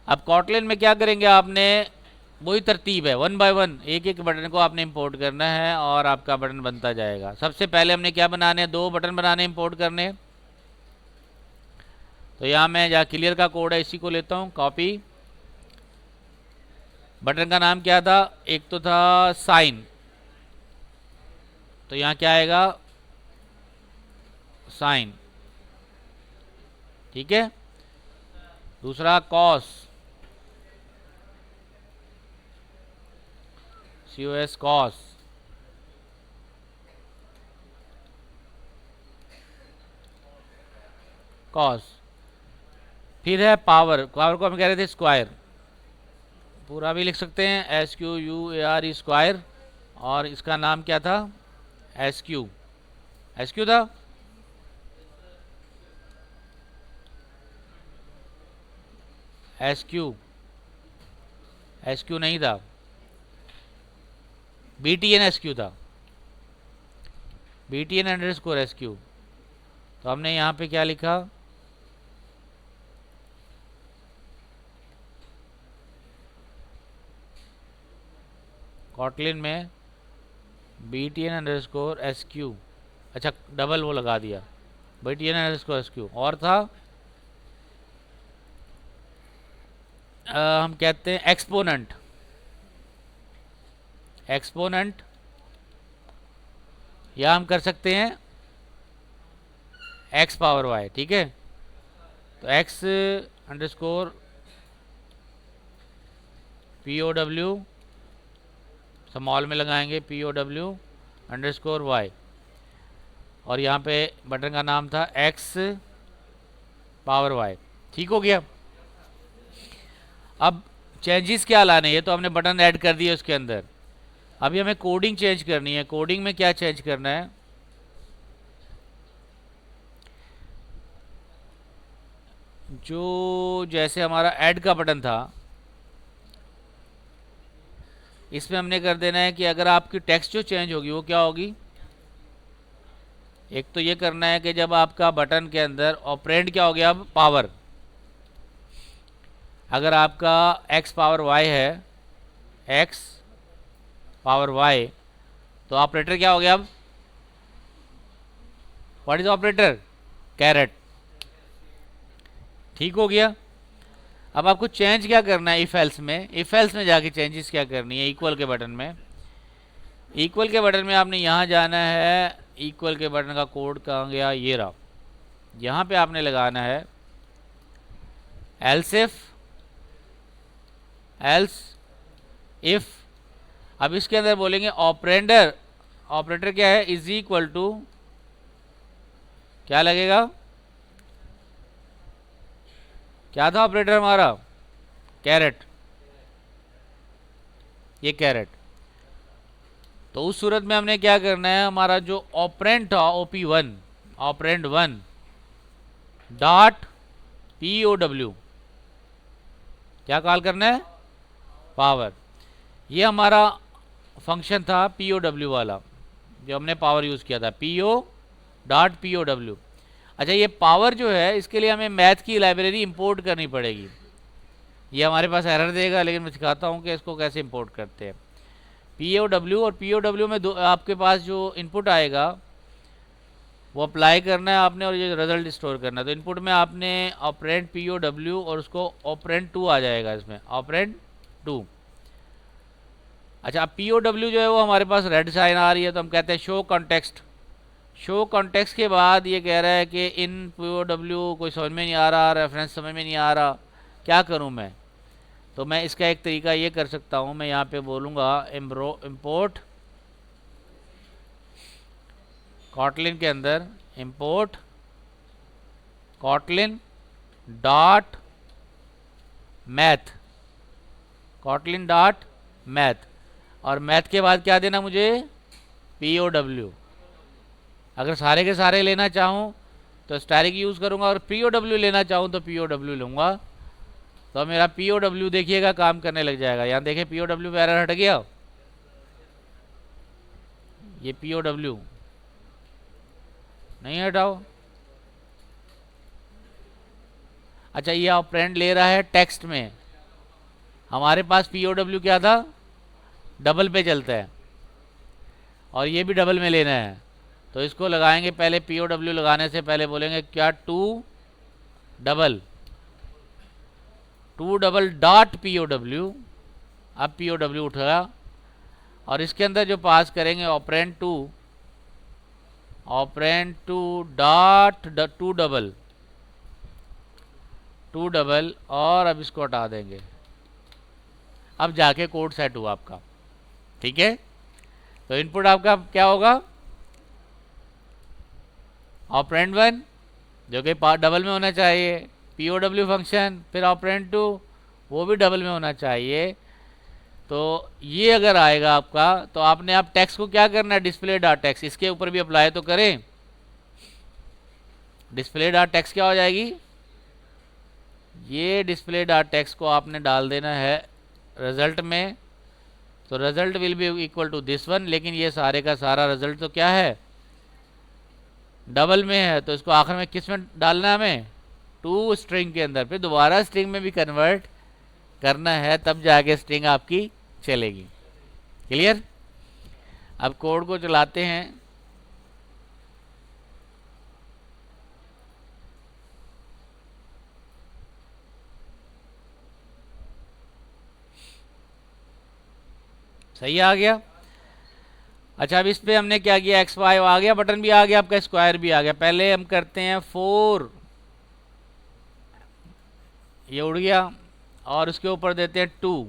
अब कॉटलिन में क्या करेंगे आपने, वही तरतीब है, 1 बाय 1 एक एक बटन को आपने इंपोर्ट करना है और आपका बटन बनता जाएगा। सबसे पहले हमने क्या बनाने हैं, 2 बटन बनाने, इंपोर्ट करने। तो यहाँ मैं जहाँ क्लियर का कोड है इसी को लेता हूँ कॉपी। बटन का नाम क्या था? एक तो था साइन, तो यहाँ क्या आएगा? साइन, ठीक है। दूसरा कॉस, COS कॉस। कॉस। फिर है पावर, पावर को हम कह रहे थे स्क्वायर, पूरा भी लिख सकते हैं SQUARE स्क्वायर। और इसका नाम क्या था? SQ, SQ था। SQ नहीं था, BTN SQ था, BTN अंडरस्कोर SQ। तो हमने यहाँ पे क्या लिखा? कॉटलिन में BTN अंडरस्कोर SQ, अच्छा डबल वो लगा दिया, BTN अंडरस्कोर SQ। और था हम कहते हैं एक्सपोनेंट, एक्सपोनेंट, या हम कर सकते हैं एक्स पावर वाई, ठीक है। तो एक्स अंडरस्कोर POW, स्मॉल में लगाएंगे POW अंडरस्कोर वाई। और यहाँ पे बटन का नाम था एक्स पावर वाई, ठीक हो गया। अब चेंजेस क्या लाने, ये तो हमने बटन ऐड कर दिए उसके अंदर। अभी हमें कोडिंग चेंज करनी है। कोडिंग में क्या चेंज करना है? जो जैसे हमारा ऐड का बटन था, इसमें हमने कर देना है कि अगर आपकी टेक्स्ट जो चेंज होगी वो क्या होगी। एक तो ये करना है कि जब आपका बटन के अंदर ऑपरेंड क्या हो गया, अब पावर, अगर आपका एक्स पावर वाई है, एक्स पावर वाई, तो ऑपरेटर क्या हो गया अब व्हाट इज ऑपरेटर? कैरेट। ठीक हो गया। अब आपको चेंज क्या करना है इफ एल्स में, इफ एल्स में जाके चेंजेस क्या करनी है इक्वल के बटन में। इक्वल के बटन में आपने यहाँ जाना है, इक्वल के बटन का कोड कहाँ गया, ये रहा। यहाँ पे आपने लगाना है एल्स इफ। अब इसके अंदर बोलेंगे ऑपरेंडर, ऑपरेटर क्या है, इज इक्वल टू क्या लगेगा, क्या था ऑपरेटर हमारा, कैरेट, ये कैरेट। तो उस सूरत में हमने क्या करना है, हमारा जो ऑपरेंड था OP1, ऑपरेंड 1 डॉट POW, क्या कॉल करना है, पावर। ये हमारा फंक्शन था POW वाला, जो हमने पावर यूज़ किया था, PO डॉट POW। अच्छा, ये पावर जो है इसके लिए हमें मैथ की लाइब्रेरी इंपोर्ट करनी पड़ेगी। ये हमारे पास एरर देगा, लेकिन मैं सिखाता हूँ कि इसको कैसे इंपोर्ट करते हैं। POW और POW में आपके पास जो इनपुट आएगा वो अप्लाई करना है आपने, और ये रिजल्ट स्टोर करना है। तो इनपुट में आपने ऑपरेंड POW और उसको ऑपरेंड 2 आ जाएगा इसमें, ऑपरेंड 2। अच्छा, अब POW जो है वो हमारे पास रेड साइन आ रही है, तो हम कहते हैं शो कॉन्टेक्स्ट। शो कॉन्टेक्स्ट के बाद ये कह रहा है कि इन POW कोई समझ में नहीं आ रहा, रेफरेंस समझ में नहीं आ रहा, क्या करूं मैं। तो मैं इसका एक तरीका ये कर सकता हूं, मैं यहाँ पे बोलूँगा इम्पोर्ट कॉटलिन के अंदर import Kotlin dot math, Kotlin dot math, और मैथ के बाद क्या देना मुझे, POW। अगर सारे के सारे लेना चाहूँ तो स्टैटिक यूज़ करूँगा, और POW लेना चाहूँ तो POW लूँगा। तो मेरा POW देखिएगा काम करने लग जाएगा। यहाँ देखें POW पे एरर हट गया, ये POW नहीं हटाओ। अच्छा, ये ऑपरेंड ले रहा है टेक्स्ट में, हमारे पास POW क्या था, डबल पे चलता है, और ये भी डबल में लेना है। तो इसको लगाएंगे, पहले POW लगाने से पहले बोलेंगे क्या, 2 डबल डॉट POW। अब POW उठा, और इसके अंदर जो पास करेंगे ऑपरेंड 2 डॉट 2 डबल, और अब इसको हटा देंगे। अब जाके कोड सेट हुआ आपका, ठीक है। तो इनपुट आपका क्या होगा, ऑपरेंड 1 जो कि डबल में होना चाहिए, POW फंक्शन, फिर ऑपरेंड 2 वो भी डबल में होना चाहिए। तो ये अगर आएगा आपका, तो आपने आप टेक्स्ट को क्या करना है, डिस्प्ले डॉट टेक्स्ट, इसके ऊपर भी अप्लाई तो करें। डिस्प्ले डॉट टेक्स्ट क्या हो जाएगी, ये डिस्प्ले डॉट टेक्स्ट को आपने डाल देना है रिजल्ट में। तो result will be equal to this one, लेकिन ये सारे का सारा रिजल्ट तो क्या है, डबल में है। तो इसको आखिर में किस में डालना है हमें, 2 स्ट्रिंग के अंदर, फिर दोबारा स्ट्रिंग में भी कन्वर्ट करना है, तब जाके स्ट्रिंग आपकी चलेगी। क्लियर। अब कोड को चलाते हैं। सही आ गया। अच्छा, अब इस पे हमने क्या किया, X5 आ गया, बटन भी आ गया, आपका स्क्वायर भी आ गया। पहले हम करते हैं 4, ये उड़ गया, और उसके ऊपर देते हैं 2,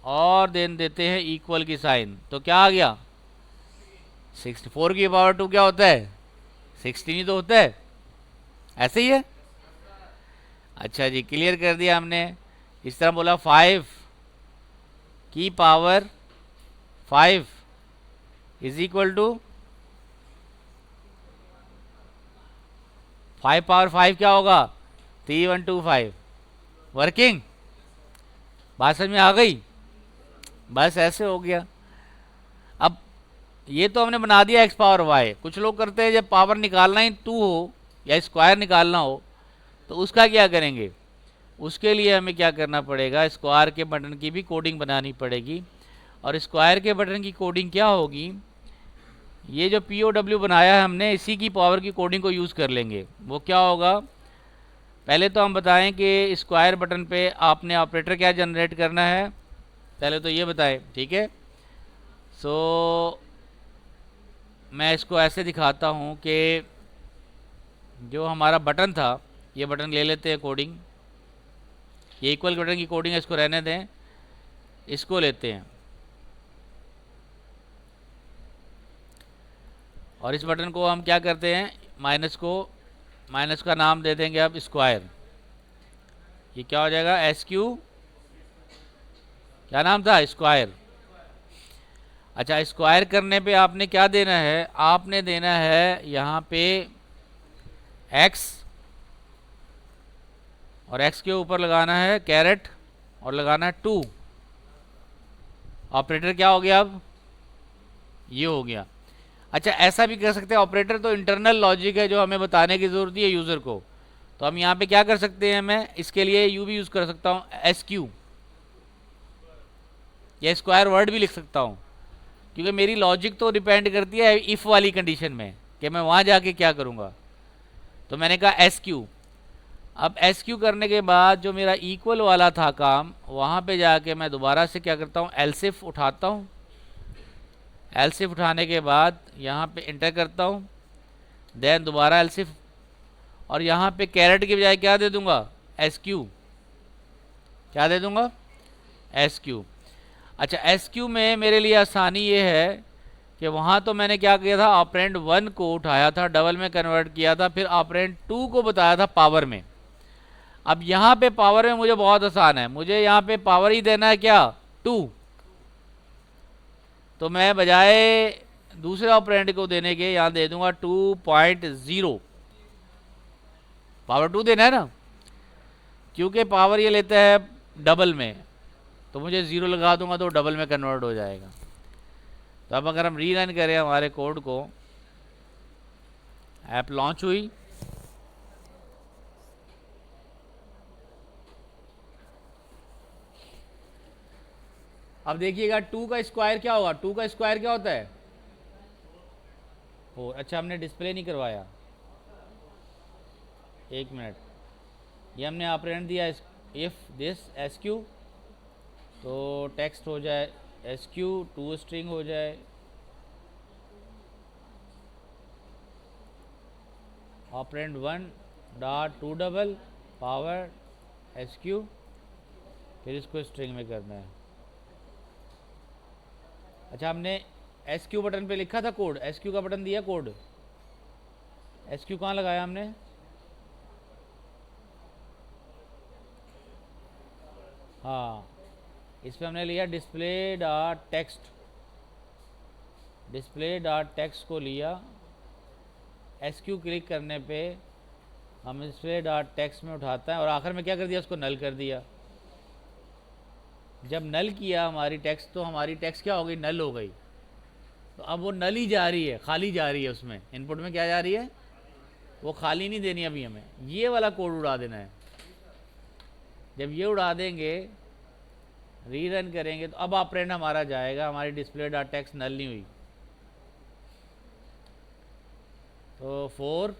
और देन देते हैं इक्वल की साइन। तो क्या आ गया, 64 की पावर 2 क्या होता है, 16 ही तो होता है, ऐसे ही है। अच्छा जी, क्लियर कर दिया हमने। इस तरह बोला 5 की power 5 is equal to 5 power 5 क्या होगा, 3125। वर्किंग, बात समझ में आ गई, बस ऐसे हो गया। अब ये तो हमने बना दिया x पावर y। कुछ लोग करते हैं जब पावर निकालना ही 2 हो या स्क्वायर निकालना हो, तो उसका क्या करेंगे, उसके लिए हमें क्या करना पड़ेगा, स्क्वायर के बटन की भी कोडिंग बनानी पड़ेगी। और स्क्वायर के बटन की कोडिंग क्या होगी, ये जो POW बनाया है हमने, इसी की पावर की कोडिंग को यूज़ कर लेंगे। वो क्या होगा, पहले तो हम बताएं कि स्क्वायर बटन पे आपने ऑपरेटर क्या जनरेट करना है, पहले तो ये बताएं, ठीक है। सो मैं इसको ऐसे दिखाता हूँ कि जो हमारा बटन था, ये बटन ले लेते हैं कोडिंग, ये इक्वल बटन की कोडिंग है, इसको रहने दें, इसको लेते हैं और इस बटन को हम क्या करते हैं, माइनस का नाम दे देंगे अब स्क्वायर। ये क्या हो जाएगा, SQ, क्या नाम था, स्क्वायर। अच्छा, स्क्वायर करने पे आपने क्या देना है, आपने देना है यहाँ पे x, और x के ऊपर लगाना है कैरेट और लगाना है 2। ऑपरेटर क्या हो गया, अब ये हो गया। अच्छा, ऐसा भी कर सकते हैं, ऑपरेटर तो इंटरनल लॉजिक है जो हमें बताने की ज़रूरत है यूज़र को। तो हम यहाँ पे क्या कर सकते हैं, मैं इसके लिए यू भी यूज़ कर सकता हूँ, SQ, या स्क्वायर वर्ड भी लिख सकता हूँ, क्योंकि मेरी लॉजिक तो डिपेंड करती है इफ़ वाली कंडीशन में कि मैं वहाँ जाके क्या करूँगा। तो मैंने कहा SQ। अब SQ करने के बाद जो मेरा इक्वल वाला था काम, वहाँ पे जाके मैं दोबारा से क्या करता हूँ, एल्सिफ उठाता हूँ। एल्सिफ उठाने के बाद यहाँ पे इंटर करता हूँ, देन दोबारा एल्सिफ, और यहाँ पे कैरेट के बजाय क्या दे दूँगा, SQ। क्या दे दूँगा, SQ। अच्छा, SQ में मेरे लिए आसानी ये है कि वहाँ तो मैंने क्या किया था, ऑपरेंड 1 को उठाया था, डबल में कन्वर्ट किया था, फिर ऑपरेंड 2 को बताया था पावर में। अब यहाँ पे पावर में मुझे बहुत आसान है, मुझे यहाँ पे पावर ही देना है क्या, 2। तो मैं बजाय दूसरे ऑपरेंड को देने के यहाँ दे दूंगा 2.0। पावर 2 देना है ना, क्योंकि पावर ये लेता है डबल में, तो मुझे 0 लगा दूंगा तो डबल में कन्वर्ट हो जाएगा। तो अब अगर हम रीरन करें हमारे कोड को, ऐप लॉन्च हुई, अब देखिएगा 2 का स्क्वायर क्या होगा, 2 का स्क्वायर क्या होता है, 4। अच्छा, हमने डिस्प्ले नहीं करवाया, एक मिनट, ये हमने ऑपरेंड दिया इफ़ दिस SQ, तो टेक्स्ट हो जाए SQ, 2 स्ट्रिंग हो जाए, operand 1 dot 2 double power SQ, फिर इसको स्ट्रिंग में करना है। अच्छा, हमने SQ बटन पे लिखा था कोड, SQ का बटन दिया कोड, SQ कहाँ लगाया हमने, हाँ, इस पर हमने लिया display dot text, display dot text को लिया, SQ क्लिक करने पे हम डिस्प्ले डॉट टेक्स्ट में उठाता है, और आखिर में क्या कर दिया, उसको नल कर दिया। जब नल किया हमारी टेक्स्ट, तो हमारी टेक्स्ट क्या हो गई, नल हो गई। तो अब वो नल ही जा रही है, खाली जा रही है, उसमें इनपुट में क्या जा रही है, वो खाली नहीं देनी अभी हमें, ये वाला कोड उड़ा देना है। जब ये उड़ा देंगे, रीरन करेंगे, तो अब ऑपरेंड हमारा जाएगा, हमारी डिस्प्ले डॉट टेक्स्ट नल नहीं हुई। तो 4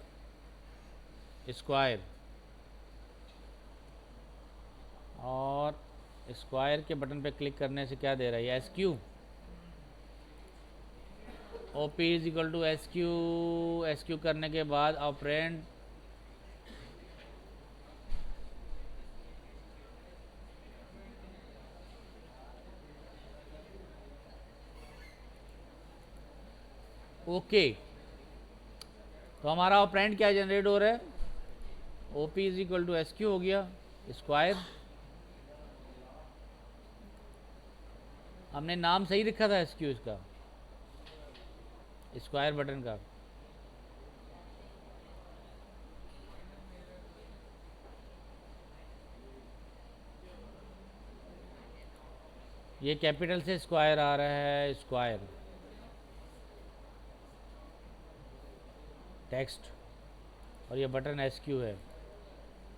स्क्वायर, और स्क्वायर के बटन पे क्लिक करने से क्या दे रहा है, SQ, OP is equal to SQ करने के बाद ऑपरेंड ओके। तो हमारा ऑपरेंड क्या जनरेट हो रहा है, OP is equal to SQ हो गया, स्क्वायर। हमने नाम सही लिखा था SQ इसका, स्क्वायर बटन का। ये कैपिटल से स्क्वायर आ रहा है, स्क्वायर टेक्स्ट, और ये बटन SQ है।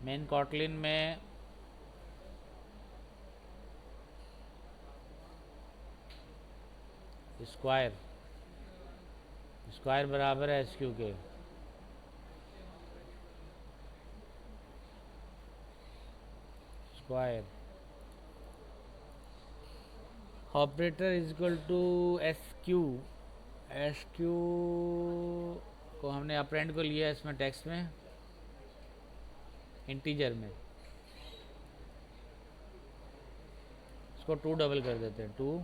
मेन कॉटलिन में स्क्वायर, स्क्वायर बराबर है एस क्यू के। Square operator is equal to s q. S q को हमने अप्रेंड को लिया इसमें टेक्स्ट में इंटीजर में, इसको 2 डबल कर देते हैं, 2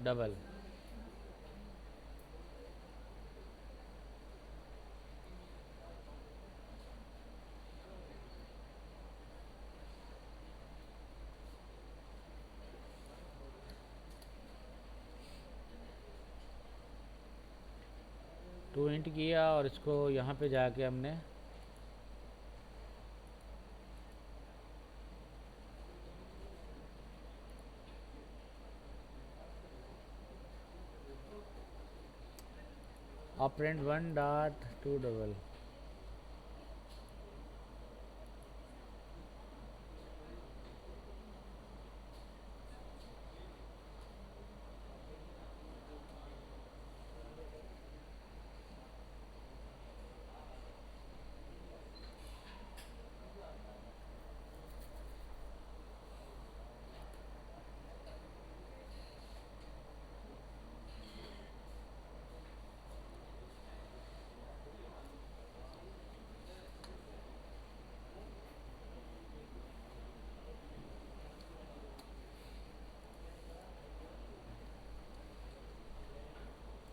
डबल। टू इंट किया और इसको यहाँ पे जाके हमने ऑपरेंड 1 डॉट 2 डबल।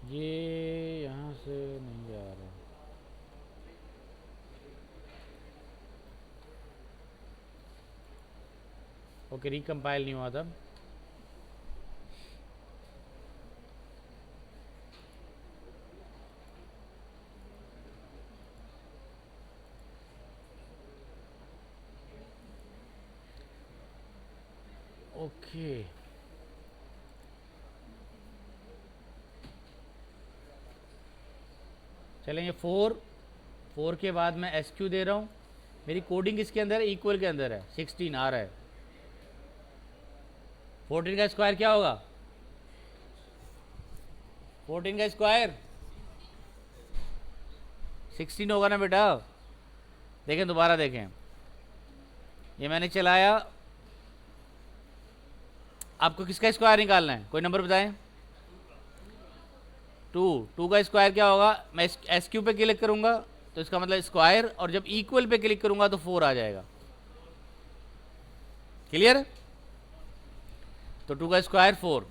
ये यहाँ से नहीं जा रहा। ओके, रिकम्पाइल नहीं हुआ था। ओके, चलेंगे 4 के बाद मैं एस क्यू दे रहा हूँ। मेरी कोडिंग किसके अंदर है? इक्वल के अंदर है। 16 आ रहा है। 14 का स्क्वायर क्या होगा? 14 का स्क्वायर 16 होगा ना बेटा। देखें, दोबारा देखें, ये मैंने चलाया। आपको किसका स्क्वायर निकालना है? कोई नंबर बताएं। 2 का स्क्वायर क्या होगा? मैं एस क्यू पे क्लिक करूंगा तो इसका मतलब स्क्वायर, और जब इक्वल पे क्लिक करूंगा तो 4 आ जाएगा। क्लियर? तो 2 का स्क्वायर 4।